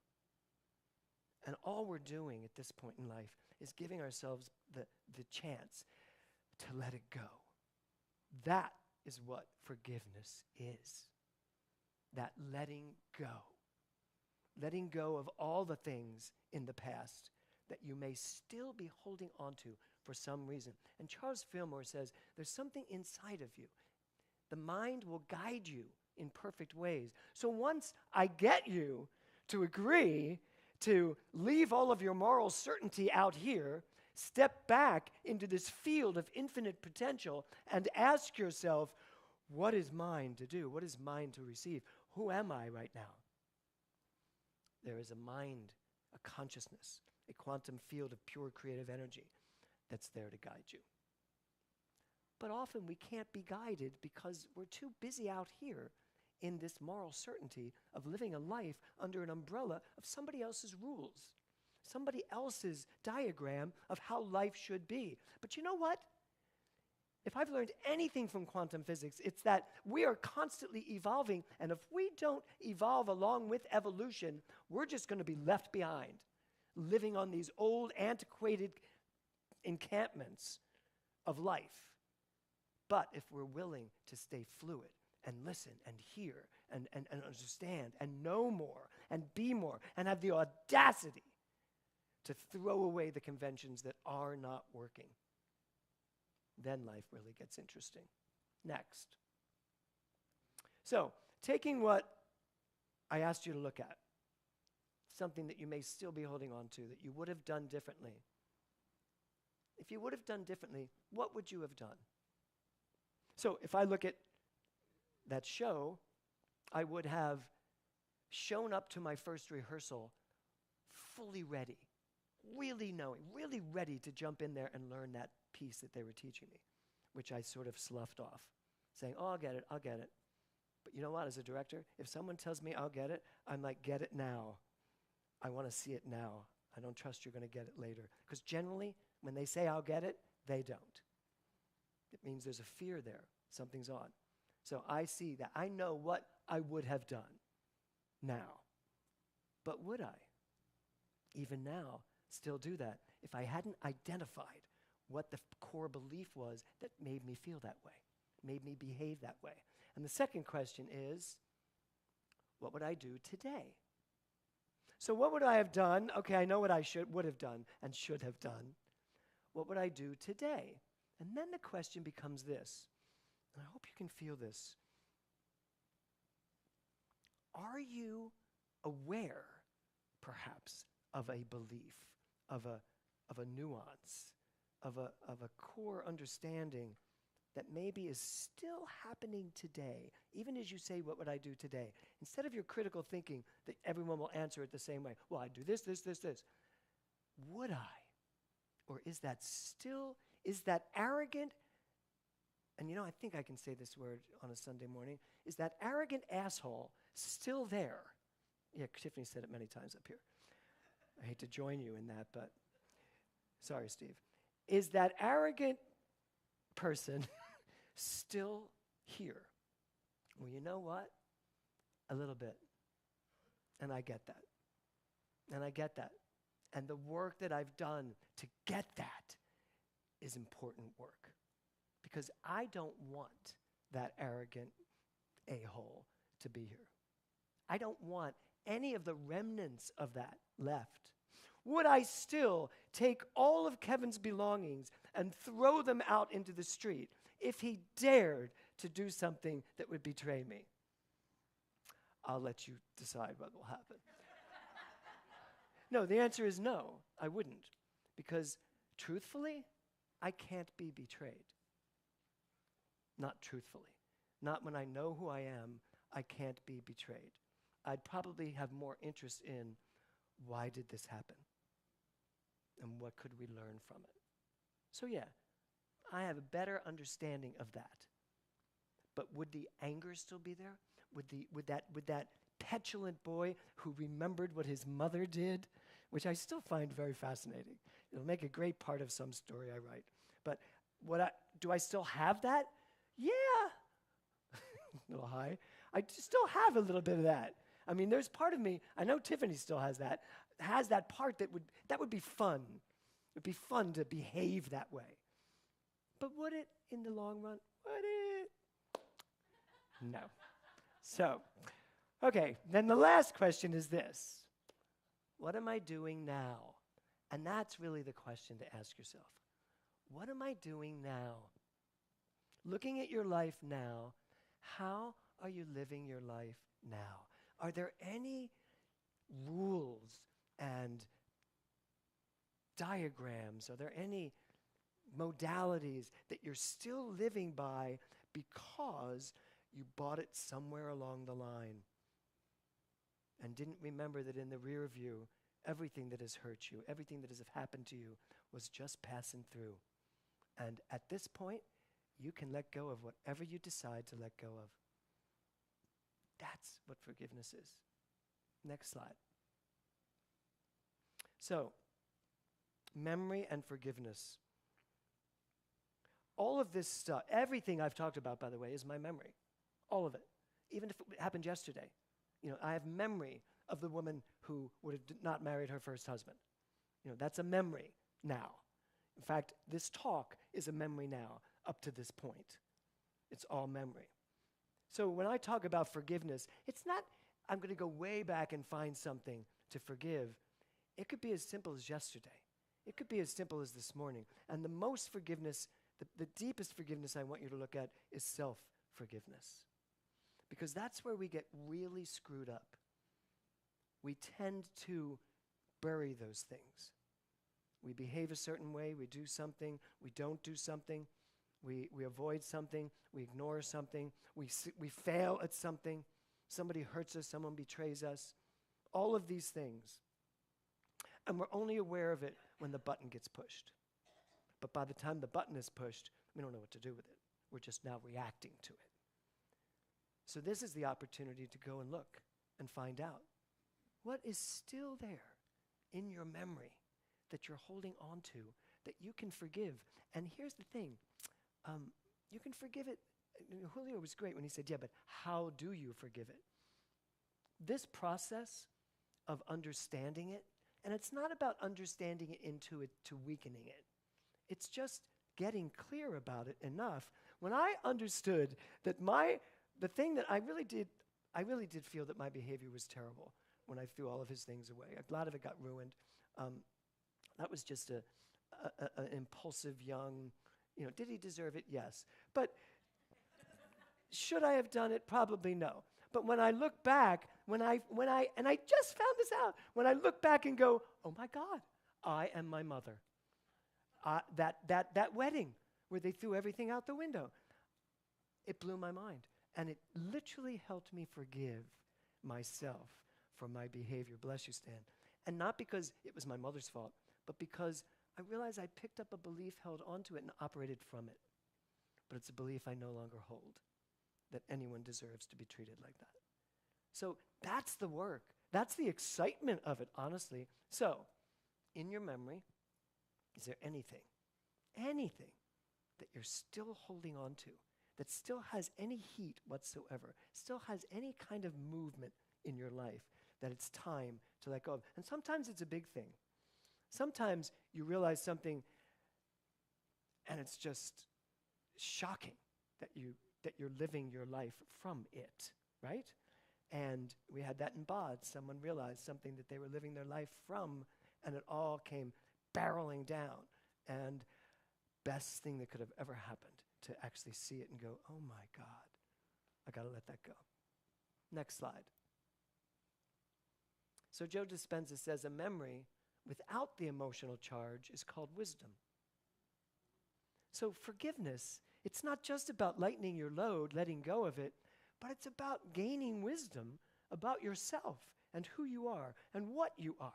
And all we're doing at this point in life is giving ourselves the chance to let it go. That is what forgiveness is. That letting go. Letting go of all the things in the past that you may still be holding on to for some reason. And Charles Fillmore says there's something inside of you. The mind will guide you in perfect ways. So once I get you to agree to leave all of your moral certainty out here, step back into this field of infinite potential and ask yourself, what is mine to do? What is mine to receive? Who am I right now? There is a mind, a consciousness, a quantum field of pure creative energy that's there to guide you. But often we can't be guided because we're too busy out here in this moral certainty of living a life under an umbrella of somebody else's rules, somebody else's diagram of how life should be. But you know what? If I've learned anything from quantum physics, it's that we are constantly evolving, and if we don't evolve along with evolution, we're just going to be left behind, living on these old, antiquated encampments of life. But if we're willing to stay fluid and listen and hear and understand and know more and be more and have the audacity to throw away the conventions that are not working, then life really gets interesting. Next. So, taking what I asked you to look at, something that you may still be holding on to, that you would have done differently. If you would have done differently, what would you have done? So, if I look at that show, I would have shown up to my first rehearsal fully ready, really knowing, really ready to jump in there and learn that piece that they were teaching me, which I sort of sloughed off, saying, oh, I'll get it. But you know what, as a director, if someone tells me I'll get it, I'm like, get it now. I want to see it now. I don't trust you're going to get it later. Because generally, when they say I'll get it, they don't. It means there's a fear there. Something's on. So I see that. I know what I would have done now. But would I, even now, still do that if I hadn't identified what the core belief was that made me feel that way, made me behave that way? And the second question is, what would I do today? So what would I have done? Okay, I know what I would have done and should have done. What would I do today? And then the question becomes this, and I hope you can feel this. Are you aware, perhaps, of a belief, of a nuance, of a core understanding that maybe is still happening today, even as you say, what would I do today? Instead of your critical thinking that everyone will answer it the same way, well, I'd do this. Would I? Or is that arrogant, and you know, I think I can say this word on a Sunday morning, is that arrogant asshole still there? Yeah, Tiffany said it many times up here. I hate to join you in that, but sorry, Steve. Is that arrogant person still here? Well, you know what? A little bit. And I get that. And the work that I've done to get that is important work. Because I don't want that arrogant a-hole to be here. I don't want any of the remnants of that left. Would I still take all of Kevin's belongings and throw them out into the street if he dared to do something that would betray me? I'll let you decide what will happen. No, the answer is no, I wouldn't. Because truthfully, I can't be betrayed. Not truthfully. Not when I know who I am, I can't be betrayed. I'd probably have more interest in, why did this happen? And what could we learn from it? So yeah, I have a better understanding of that. But would the anger still be there? Would that petulant boy who remembered what his mother did, which I still find very fascinating. It'll make a great part of some story I write. But do I still have that? Yeah. A little high. I still have a little bit of that. I mean, there's part of me, I know Tiffany still has that part that would be fun. It would be fun to behave that way. But would it in the long run? Would it? No. So, okay, then the last question is this. What am I doing now? And that's really the question to ask yourself. What am I doing now? Looking at your life now, how are you living your life now? Are there any rules and diagrams? Are there any modalities that you're still living by because you bought it somewhere along the line and didn't remember that in the rear view, everything that has hurt you, everything that has happened to you was just passing through. And at this point, you can let go of whatever you decide to let go of. That's what forgiveness is. Next slide. So, memory and forgiveness. All of this stuff, everything I've talked about, by the way, is my memory. All of it. Even if it happened yesterday. I have memory of the woman who would have not married her first husband. That's a memory now. In fact, this talk is a memory now up to this point. It's all memory. So when I talk about forgiveness, it's not, I'm going to go way back and find something to forgive. It could be as simple as yesterday. It could be as simple as this morning. And the most forgiveness, the deepest forgiveness I want you to look at is self-forgiveness. Because that's where we get really screwed up. We tend to bury those things. We behave a certain way, we do something, we don't do something, we avoid something, we ignore something, we fail at something, somebody hurts us, someone betrays us, all of these things. And we're only aware of it when the button gets pushed. But by the time the button is pushed, we don't know what to do with it. We're just now reacting to it. So this is the opportunity to go and look and find out what is still there in your memory that you're holding on to that you can forgive. And here's the thing. You can forgive it. Julio was great when he said, yeah, but how do you forgive it? This process of understanding it, and it's not about understanding it into it to weakening it. It's just getting clear about it enough. When I understood that the thing that I really did feel that my behavior was terrible when I threw all of his things away. A lot of it got ruined. That was just an impulsive young, did he deserve it? Yes. But should I have done it? Probably no. But when I look back, and I just found this out, when I look back and go, oh my God, I am my mother. That wedding where they threw everything out the window, it blew my mind. And it literally helped me forgive myself for my behavior. Bless you, Stan. And not because it was my mother's fault, but because I realized I picked up a belief, held onto it, and operated from it. But it's a belief I no longer hold, that anyone deserves to be treated like that. So that's the work. That's the excitement of it, honestly. So, in your memory, is there anything that you're still holding on to, that still has any heat whatsoever, still has any kind of movement in your life that it's time to let go of? And sometimes it's a big thing. Sometimes you realize something and it's just shocking that you're living your life from it, right? And we had that in Bod. Someone realized something that they were living their life from, and it all came barreling down. And best thing that could have ever happened, to actually see it and go, oh my God, I got to let that go. Next slide. So Joe Dispenza says a memory without the emotional charge is called wisdom. So forgiveness, it's not just about lightening your load, letting go of it, but it's about gaining wisdom about yourself and who you are and what you are.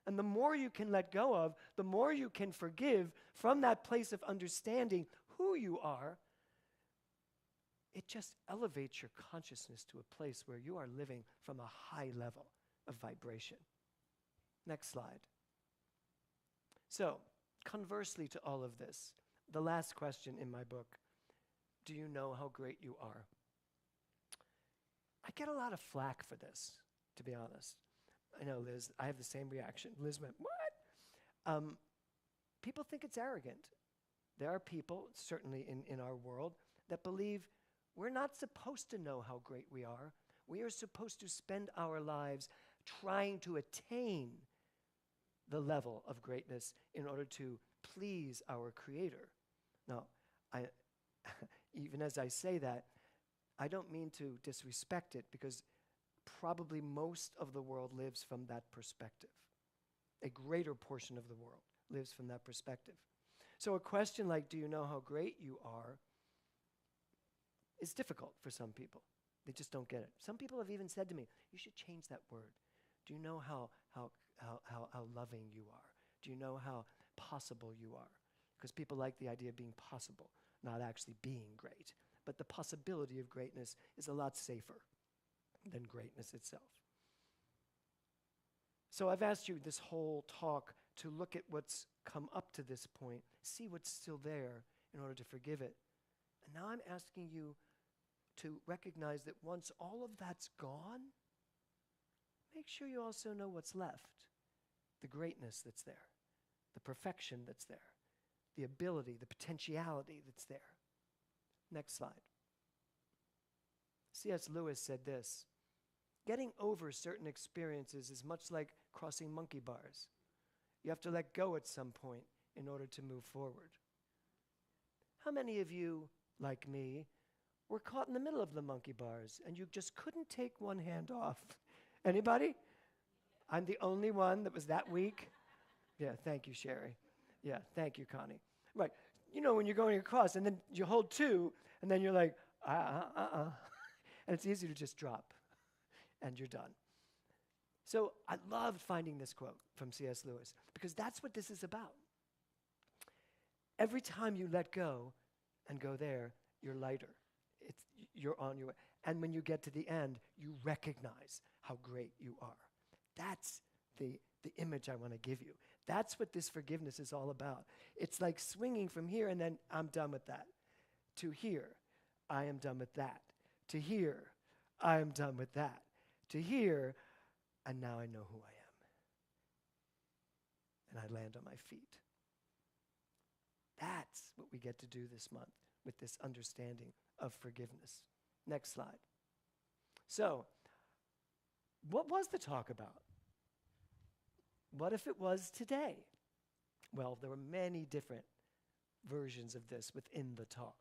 And the more you can let go of, the more you can forgive from that place of understanding who you are, it just elevates your consciousness to a place where you are living from a high level of vibration. Next slide. So, conversely to all of this, the last question in my book, do you know how great you are? I get a lot of flack for this, to be honest. I know, Liz, I have the same reaction. Liz went, what? People think it's arrogant. There are people, certainly in our world, that believe we're not supposed to know how great we are. We are supposed to spend our lives trying to attain the level of greatness in order to please our Creator. Now, even as I say that, I don't mean to disrespect it, because probably most of the world lives from that perspective. A greater portion of the world lives from that perspective. So a question like, do you know how great you are, is difficult for some people. They just don't get it. Some people have even said to me, you should change that word. Do you know how loving you are? Do you know how possible you are? Because people like the idea of being possible, not actually being great. But the possibility of greatness is a lot safer than greatness itself. So I've asked you this whole talk to look at what's come up to this point, see what's still there in order to forgive it. And now I'm asking you to recognize that once all of that's gone, make sure you also know what's left. The greatness that's there, the perfection that's there, the ability, the potentiality that's there. Next slide. C.S. Lewis said this: getting over certain experiences is much like crossing monkey bars. You have to let go at some point in order to move forward. How many of you, like me, were caught in the middle of the monkey bars and you just couldn't take one hand off? Anybody? I'm the only one that was that weak? Yeah, thank you, Sherry. Yeah, thank you, Connie. Right. You know, when you're going across and then you hold two and then you're like, and it's easy to just drop and you're done. So I loved finding this quote from C.S. Lewis, because that's what this is about. Every time you let go and go there, you're lighter. You're on your way. And when you get to the end, you recognize how great you are. That's the image I want to give you. That's what this forgiveness is all about. It's like swinging from here and then I'm done with that, to here, I am done with that, to here, I am done with that, to here, and now I know who I am. And I land on my feet. That's what we get to do this month with this understanding of forgiveness. Next slide. So, what was the talk about? What if it was today? Well, there were many different versions of this within the talk.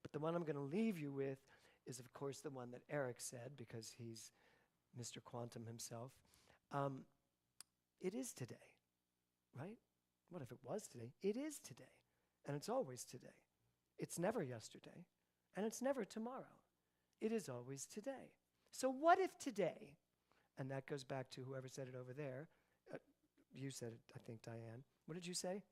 But the one I'm going to leave you with is, of course, the one that Eric said, because he's Mr. Quantum himself. It is today, right? What if it was today? It is today, and it's always today. It's never yesterday, and it's never tomorrow. It is always today. So what if today, and that goes back to whoever said it over there, you said it, I think, Diane. What did you say?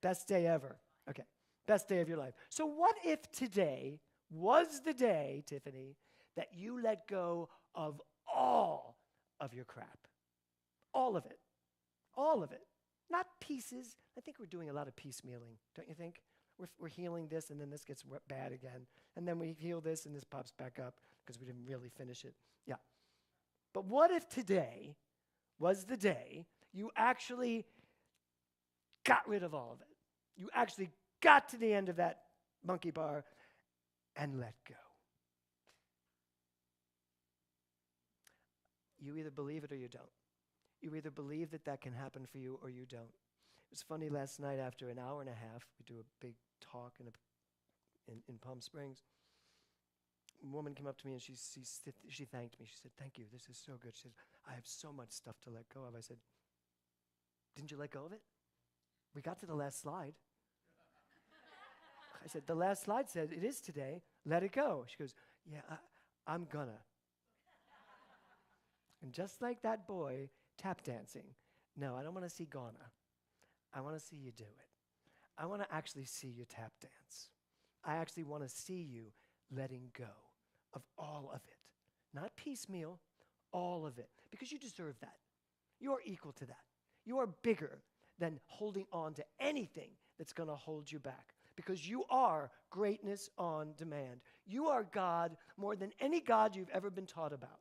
Best day ever. Okay. Best day of your life. So what if today was the day, Tiffany, that you let go of all of your crap? All of it. All of it. Not pieces. I think we're doing a lot of piecemealing, don't you think? We're healing this, and then this gets bad again. And then we heal this, and this pops back up because we didn't really finish it. Yeah. But what if today was the day you actually got rid of all of it? You actually got to the end of that monkey bar and let go. You either believe it or you don't. You either believe that that can happen for you or you don't. It was funny last night, after an hour and a half, we do a big talk in Palm Springs. A woman came up to me and she thanked me. She said, "Thank you, this is so good." She said, "I have so much stuff to let go of." I said, "Didn't you let go of it? We got to the last slide." I said, "The last slide said it is today. Let it go." She goes, "Yeah, I'm gonna." And just like that boy tap dancing, no, I don't want to see gonna. I want to see you do it. I want to actually see you tap dance. I actually want to see you letting go of all of it. Not piecemeal, all of it. Because you deserve that. You are equal to that. You are bigger than holding on to anything that's going to hold you back. Because you are greatness on demand. You are God more than any God you've ever been taught about.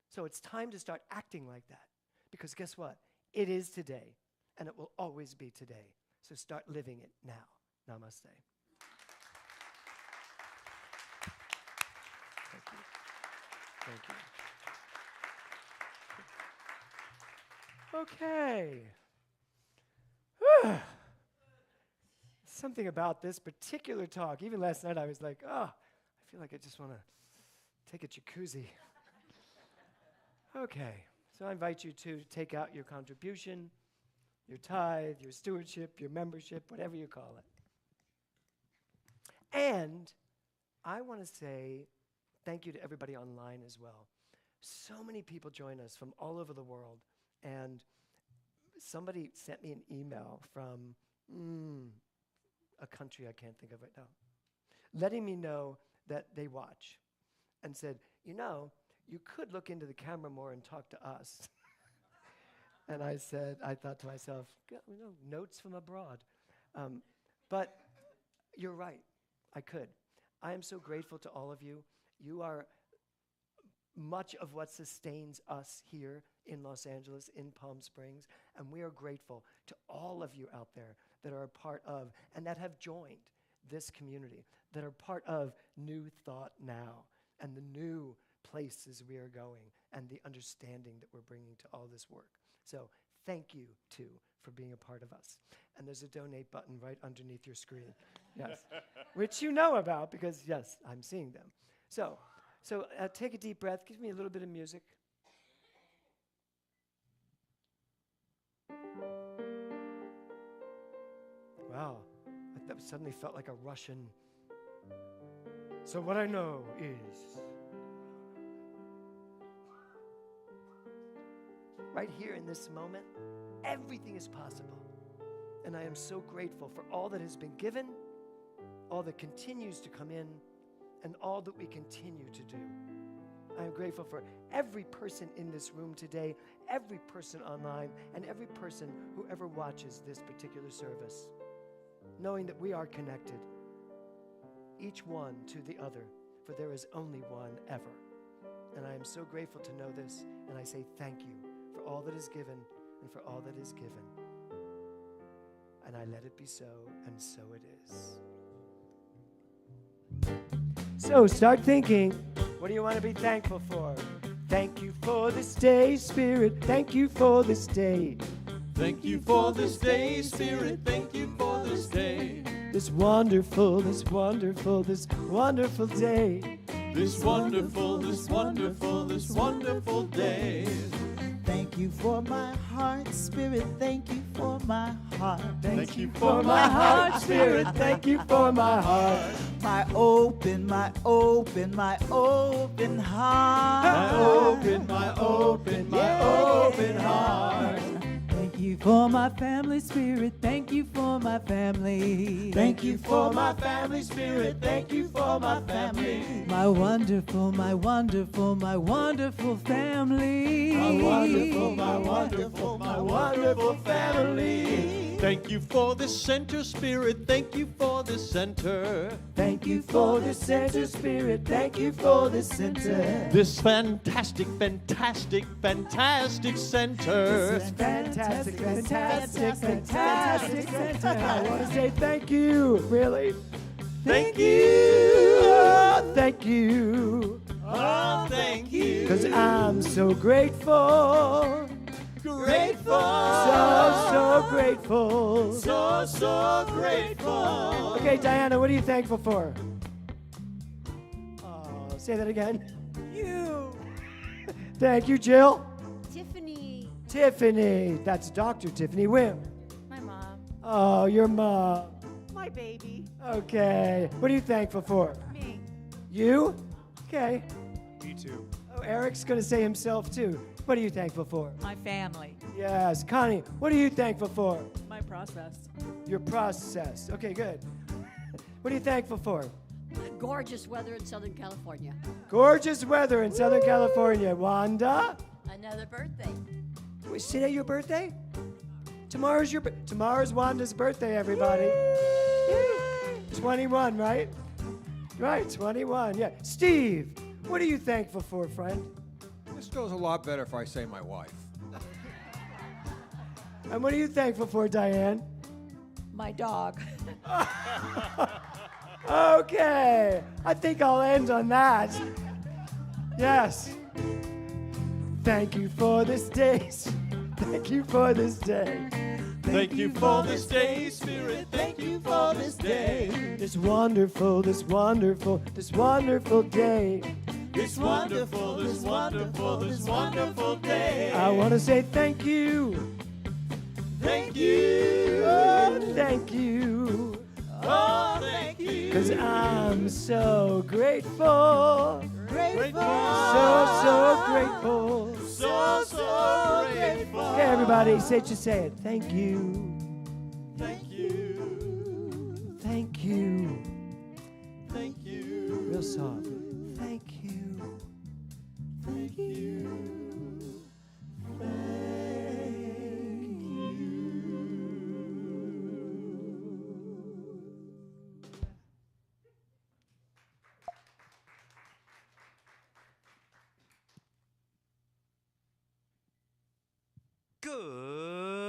So it's time to start acting like that. Because guess what? It is today, and it will always be today. So start living it now. Namaste. Thank you. Thank you. Okay. Something about this particular talk. Even last night I was like, oh, I feel like I just want to take a jacuzzi. Okay. So I invite you to take out your contribution, your tithe, your stewardship, your membership, whatever you call it. And I want to say thank you to everybody online as well. So many people join us from all over the world. And somebody sent me an email from a country I can't think of right now, letting me know that they watch and said, you know, you could look into the camera more and talk to us. And I thought to myself, notes from abroad. But you're right, I could. I am so grateful to all of you. You are much of what sustains us here in Los Angeles, in Palm Springs, and we are grateful to all of you out there that are a part of and that have joined this community, that are part of New Thought Now and the new places we are going and the understanding that we're bringing to all this work. So thank you, too, for being a part of us. And there's a donate button right underneath your screen, yes, which you know about because, yes, I'm seeing them. So take a deep breath. Give me a little bit of music. Wow, that suddenly felt like a Russian. So what I know is, right here in this moment, everything is possible. And I am so grateful for all that has been given, all that continues to come in, and all that we continue to do. I am grateful for every person in this room today, every person online, and every person who ever watches this particular service, knowing that we are connected, each one to the other, for there is only one ever. And I am so grateful to know this, and I say thank you for all that is given and for all that is given. And I let it be so, and so it is. So start thinking, what do you want to be thankful for? Thank you for this day, Spirit. Thank you for this day. Thank you for this day, Spirit. Thank you for this day. This wonderful, this wonderful, this wonderful day. This wonderful, this wonderful, this wonderful day. Thank you for my heart, Spirit. Thank you for my heart. Thank you for my heart, Spirit. Thank you for my heart. My open, my open, my open heart. My open, my open, my open heart. Thank you for my family, Spirit. Thank you for my family. Thank you for my family, Spirit. Thank you for my family. My wonderful, my wonderful, my wonderful family. My wonderful, my wonderful, my wonderful family. Thank you for this center, Spirit. Thank you for this center. Thank you for the center, Spirit. Thank you for the center. This fantastic, fantastic, fantastic center. This fantastic, fantastic, fantastic center. I want to say thank you, really. Thank you. Oh, thank you. Oh, thank you. Because I'm so grateful. Grateful. So grateful. So grateful. Okay, Diana, what are you thankful for? Oh, say that again. You. Thank you, Jill. Tiffany, Tiffany. That's Dr. Tiffany Wim. my mom, Oh, your mom. My baby. Okay. What are you thankful for? me, You? Okay. Me too. Oh, Eric's going to say himself, too. What are you thankful for? My family, Yes. Connie, what are you thankful for? my process. Your process. Okay, good. What are you thankful for? Gorgeous weather in Southern California. Gorgeous weather in Southern California. Wanda? Another birthday. Wait, is today your birthday? Tomorrow's tomorrow's Wanda's birthday, everybody. Yay. 21, right? Right, 21. Yeah. Steve, what are you thankful for, friend? This goes a lot better if I say my wife. And what are you thankful for, Diane? My dog. Okay. I think I'll end on that. Yes. Thank you for this day. Thank you for this day. Thank you for this day, Spirit. Thank you for this day. This wonderful, this wonderful, this wonderful day. This wonderful, this wonderful, this wonderful day. I want to say thank you. Thank you. Oh, thank you. Oh, thank you. Because I'm so grateful. Grateful. So grateful. So grateful. Okay, everybody, just say it. Thank you. Thank you. Thank you. Thank you. Real soft. Thank you. Thank you.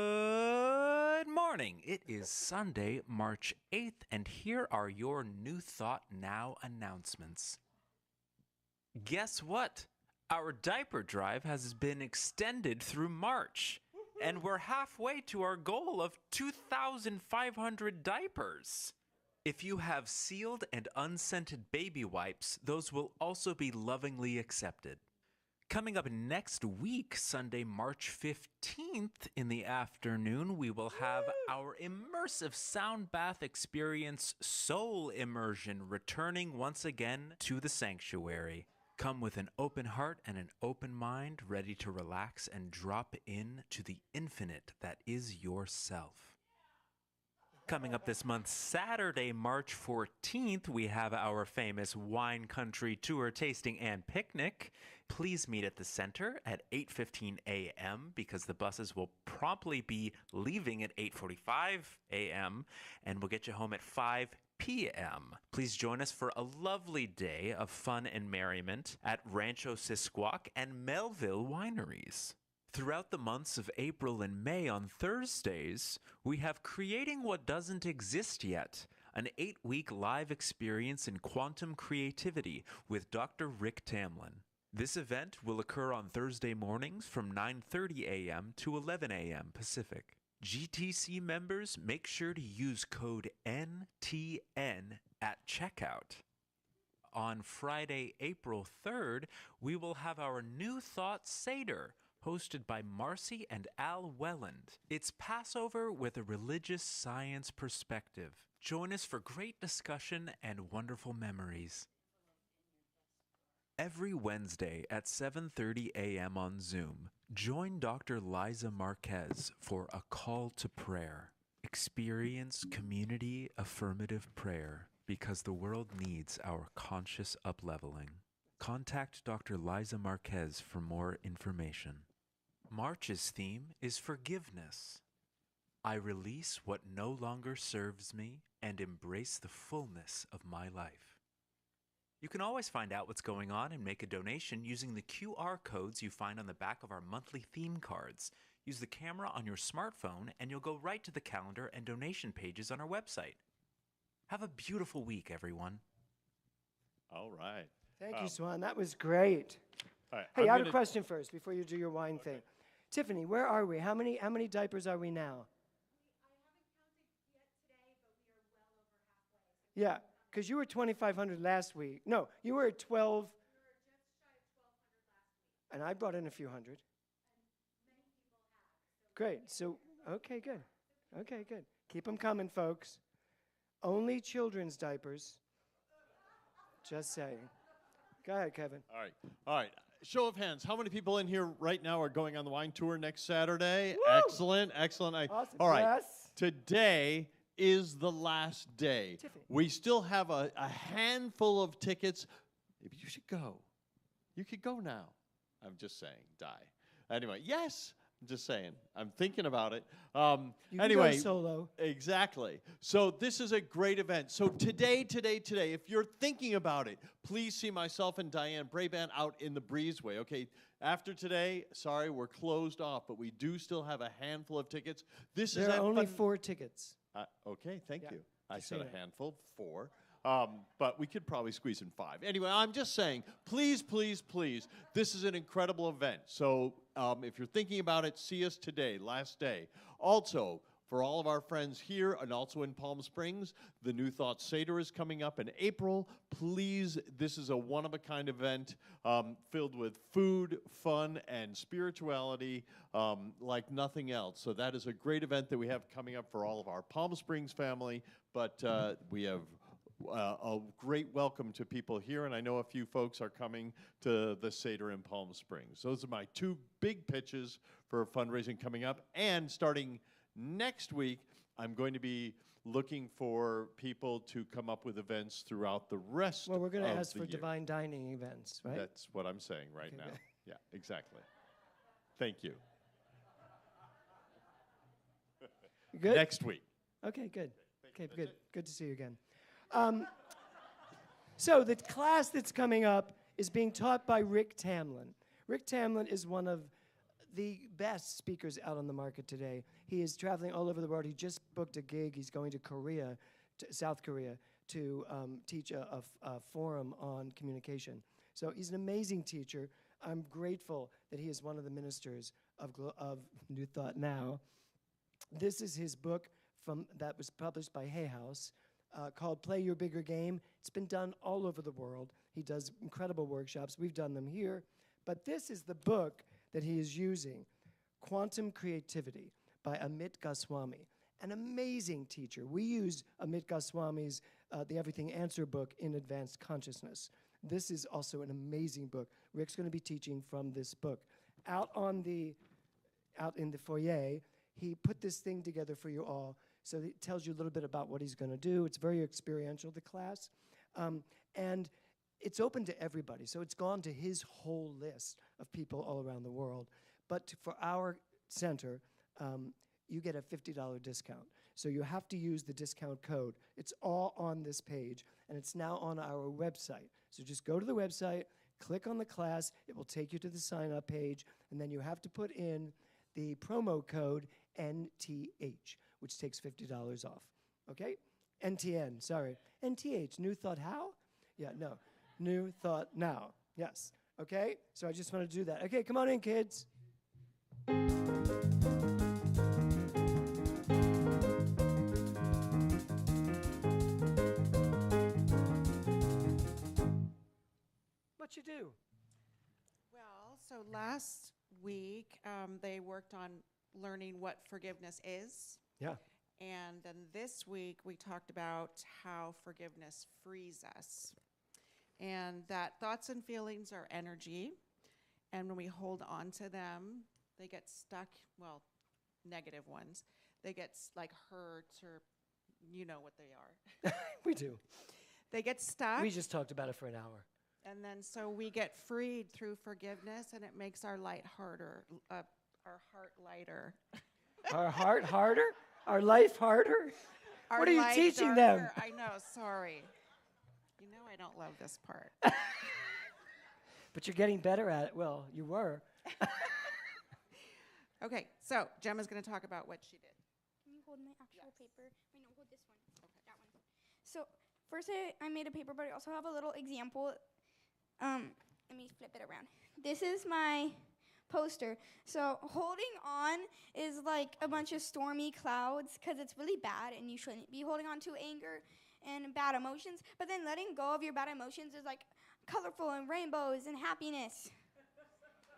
Good morning. It is Sunday, March 8th, and here are your New Thought Now announcements. Guess what? Our diaper drive has been extended through March, and we're halfway to our goal of 2,500 diapers. If you have sealed and unscented baby wipes, those will also be lovingly accepted. Coming up next week, Sunday, March 15th in the afternoon, we will have our immersive sound bath experience, Soul Immersion, returning once again to the sanctuary. Come with an open heart and an open mind, ready to relax and drop in to the infinite that is yourself. Coming up this month, Saturday, March 14th, we have our famous Wine Country Tour tasting and picnic. Please meet at the center at 8:15 a.m. because the buses will promptly be leaving at 8:45 a.m. and we'll get you home at 5 p.m. Please join us for a lovely day of fun and merriment at Rancho Sisquoc and Melville Wineries. Throughout the months of April and May on Thursdays, we have Creating What Doesn't Exist Yet, an 8-week live experience in quantum creativity with Dr. Rick Tamlin. This event will occur on Thursday mornings from 9:30 a.m. to 11 a.m. Pacific. GTC members, make sure to use code NTN at checkout. On Friday, April 3rd, we will have our New Thought Seder, hosted by Marcy and Al Welland. It's Passover with a religious science perspective. Join us for great discussion and wonderful memories. Every Wednesday at 7:30 a.m. on Zoom, join Dr. Liza Marquez for a call to prayer. Experience community affirmative prayer because the world needs our conscious upleveling. Contact Dr. Liza Marquez for more information. March's theme is forgiveness. I release what no longer serves me and embrace the fullness of my life. You can always find out what's going on and make a donation using the QR codes you find on the back of our monthly theme cards. Use the camera on your smartphone and you'll go right to the calendar and donation pages on our website. Have a beautiful week, everyone. All right. Thank you, Swan. That was great. All right. Hey, I'm I have gonna- a question first before you do your wine thing. Tiffany, where are we? How many diapers are we now? Yeah, because you were 2,500 last week. No, you were at 12. And I brought in a few hundred. Great. So, okay, good. Okay, good. Keep them coming, folks. Only children's diapers. Just saying. Go ahead, Kevin. All right. All right. Show of hands. How many people in here right now are going on the wine tour next Saturday? Woo! Excellent. Excellent. Awesome. All right. Yes. Today is the last day. Tiffany. We still have a handful of tickets. Maybe you should go. You could go now. I'm just saying. Die. Anyway, yes. I'm just saying. I'm thinking about it. You can Anyway. go solo. Exactly. So this is a great event. So today, if you're thinking about it, please see myself and Diane Brabant out in the breezeway. Okay, after today, sorry, we're closed off, but we do still have a handful of tickets. This There is are a only fun- 4 tickets. Okay, thank Yeah, you. I just said so a you know. handful, 4. But we could probably squeeze in 5. Anyway, I'm just saying, please, please, please, this is an incredible event. So if you're thinking about it, see us today, last day. Also, for all of our friends here and also in Palm Springs, the New Thought Seder is coming up in April. Please, this is a one-of-a-kind event filled with food, fun, and spirituality like nothing else. So that is a great event that we have coming up for all of our Palm Springs family. But we have a great welcome to people here, and I know a few folks are coming to the Seder in Palm Springs. Those are my 2 big pitches for fundraising coming up. And starting next week, I'm going to be looking for people to come up with events throughout the rest of the year. Well, we're going to ask for divine dining events, right? That's what I'm saying right now. Good. Yeah, exactly. Thank you. Good? Next week. Okay, good. Okay, good. Good to see you again. So the class that's coming up is being taught by Rick Tamlin. Rick Tamlin is one of the best speakers out on the market today. He is traveling all over the world. He just booked a gig. He's going to Korea, to South Korea, to teach a forum on communication. So he's an amazing teacher. I'm grateful that he is one of the ministers of New Thought Now. This is his book that was published by Hay House called Play Your Bigger Game. It's been done all over the world. He does incredible workshops. We've done them here. But this is the book that he is using, Quantum Creativity by Amit Goswami, an amazing teacher. We use Amit Goswami's The Everything Answer book in Advanced Consciousness. This is also an amazing book. Rick's going to be teaching from this book. Out in the foyer, he put this thing together for you all. So it tells you a little bit about what he's going to do. It's very experiential, the class. And it's open to everybody. So it's gone to his whole list of people all around the world. But for our center, you get a $50 discount. So you have to use the discount code. It's all on this page, and it's now on our website. So just go to the website, click on the class. It will take you to the sign-up page, and then you have to put in the promo code NTH, which takes $50 off. Okay? NTN, sorry. NTH, New Thought How? Yeah, no. New Thought Now. Yes. Okay? So I just want to do that. Okay, come on in, kids. What you do? Well, so last week they worked on learning what forgiveness is. Yeah. And then this week we talked about how forgiveness frees us. And that thoughts and feelings are energy. And when we hold on to them, they get stuck, well, negative ones. They get like hurt, or you know what they are. We do. They get stuck. We just talked about it for an hour. And then so we get freed through forgiveness, and it makes our light harder, our heart lighter. Our heart harder? Our life harder? Our What are you light teaching darker. them? I know, sorry. You know I don't love this part. But you're getting better at it. Well, you were. Okay, so Gemma's going to talk about what she did. Can you hold my actual paper? Wait, no, hold this one. Okay. That one. So first I made a paper, but I also have a little example. Let me flip it around. This is my poster. So holding on is like a bunch of stormy clouds because it's really bad and you shouldn't be holding on to anger and bad emotions. But then letting go of your bad emotions is like colorful and rainbows and happiness.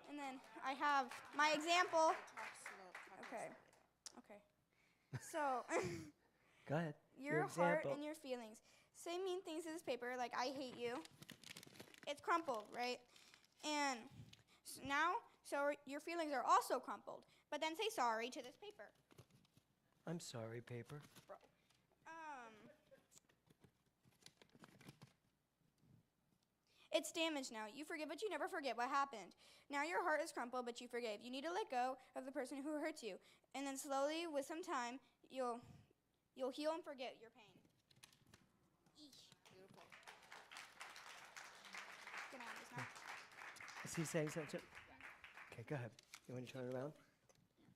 And then I have my example. Okay. So Go ahead. your heart and your feelings. Say mean things to this paper, like I hate you. It's crumpled, right? And so your feelings are also crumpled. But then say sorry to this paper. I'm sorry, paper. Bro. It's damaged now. You forgive, but you never forget what happened. Now your heart is crumpled, but you forgave. You need to let go of the person who hurts you. And then slowly, with some time, you'll heal and forget your pain. Eesh. Beautiful. Can I have this now? Is he saying something? Okay, go ahead. You want to turn it around?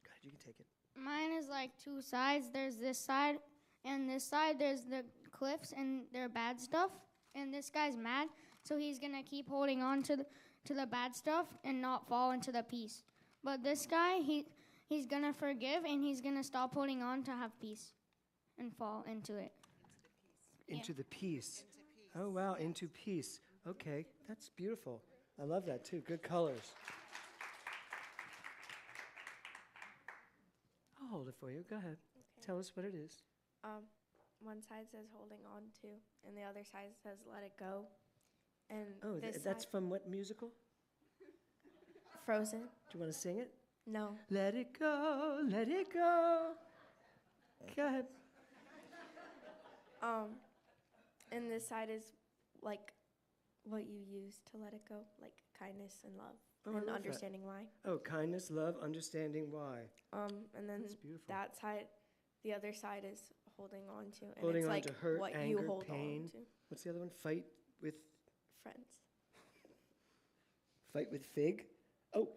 Go ahead, you can take it. Mine is like two sides. There's this side and this side. There's the cliffs and their bad stuff, and this guy's mad, so he's gonna keep holding on to the bad stuff and not fall into the peace. But this guy, he's gonna forgive, and he's gonna stop holding on to have peace and fall into it. Into the peace. Oh, wow, into peace. Okay, that's beautiful. I love that, too. Good colors. I'll hold it for you. Go ahead. Okay. Tell us what it is. One side says holding on to, and the other side says let it go. And Oh, this that's side, from what musical? Frozen. Do you want to sing it? No. Let it go, let it go. Go ahead. And this side is like what you use to let it go, like kindness and love, Oh, I and love that. understanding why. Oh, kindness, love, understanding why. And then That's beautiful. that side, the other side is holding on to, and Holding it's on like to hurt, what anger, you hold pain. on to. What's the other one? Fight with fig? Oh,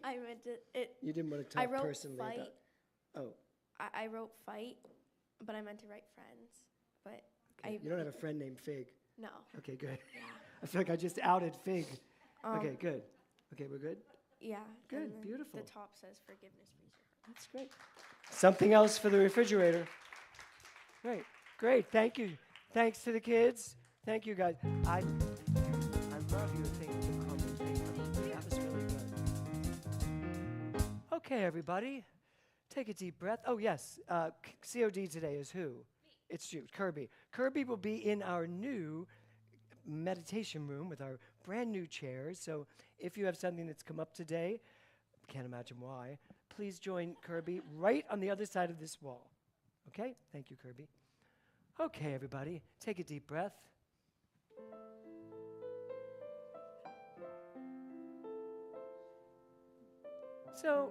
I meant it. you didn't want to I talk wrote personally fight. about. Oh, I wrote fight, but I meant to write friends. But okay. You don't have a friend named Fig. No. Okay, good. Yeah. I feel like I just outed Fig. Okay, good. Okay, we're good? Yeah. Good, and then beautiful. The top says forgiveness freezer. That's great. Something else for the refrigerator. Great, great. Thank you. Thanks to the kids. Thank you, guys. I love your thing with the crumble thing. That was really good. Okay, everybody. Take a deep breath. Oh, yes. COD today is who? Me. It's you, Kirby. Kirby will be in our new meditation room with our brand new chairs. So if you have something that's come up today, can't imagine why, please join Kirby right on the other side of this wall. Okay? Thank you, Kirby. Okay, everybody. Take a deep breath. So,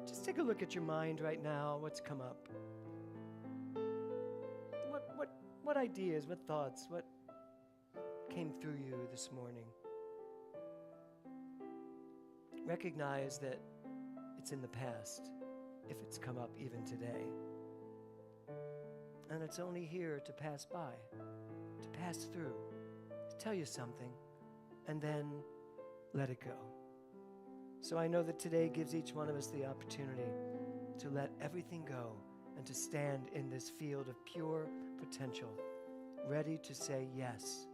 just take a look at your mind right now. What's come up? What ideas, what thoughts, what came through you this morning? Recognize that it's in the past, if it's come up even today. And it's only here to pass by, to pass through, to tell you something, and then let it go. So I know that today gives each one of us the opportunity to let everything go and to stand in this field of pure potential, ready to say yes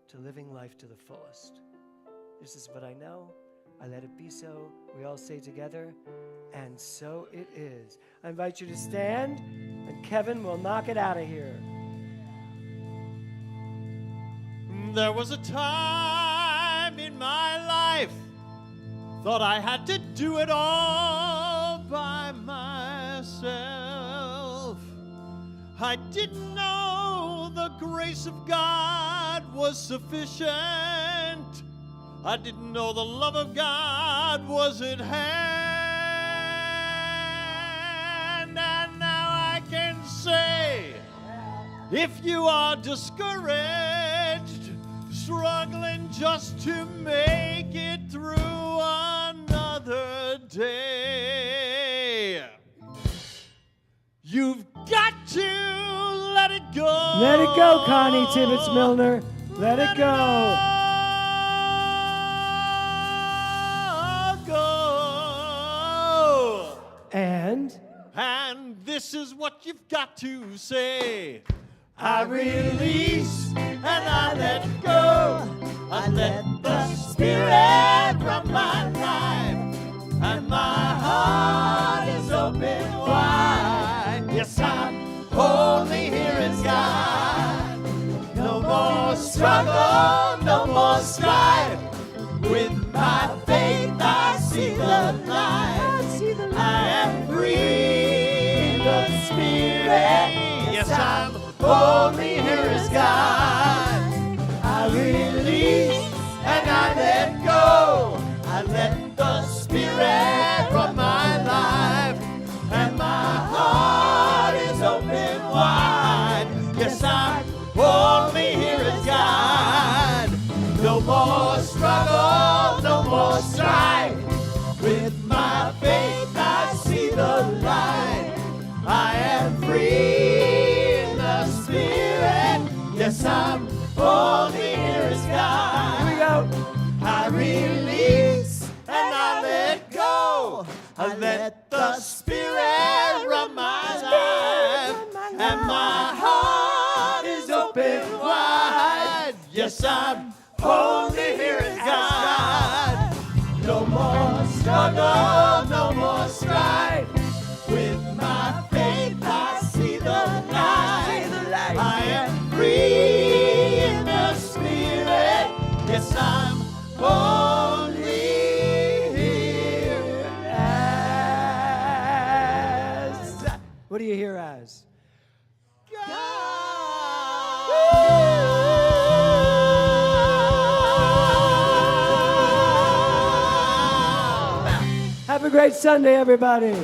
to living life to the fullest. This is what I know. I let it be so. We all say together, and so it is. I invite you to stand, and Kevin will knock it out of here. There was a time in my life, thought I had to do it all by myself. I didn't know the grace of God was sufficient. I didn't know the love of God was at hand. And now I can say, if you are discouraged, struggling just to make it through another day, you've got to let it go. Let it go, Connie Tibbetts Milner. Let it go. And this is what you've got to say. I release and I let go. I let the Spirit run my life, and my heart is open wide. Yes, I'm only here as God. No more struggle, no more strife. With my faith I see the light. I am free in the Spirit. Yes, I'm only here as God. I release and I let go. I I let the Spirit run my life, and my heart is open wide. Yes, I'm only here in God. No more struggle, no more strife. With my faith, I see the light. I am free in the Spirit. Yes, I'm only here as. What do you hear as? Have a great Sunday, everybody.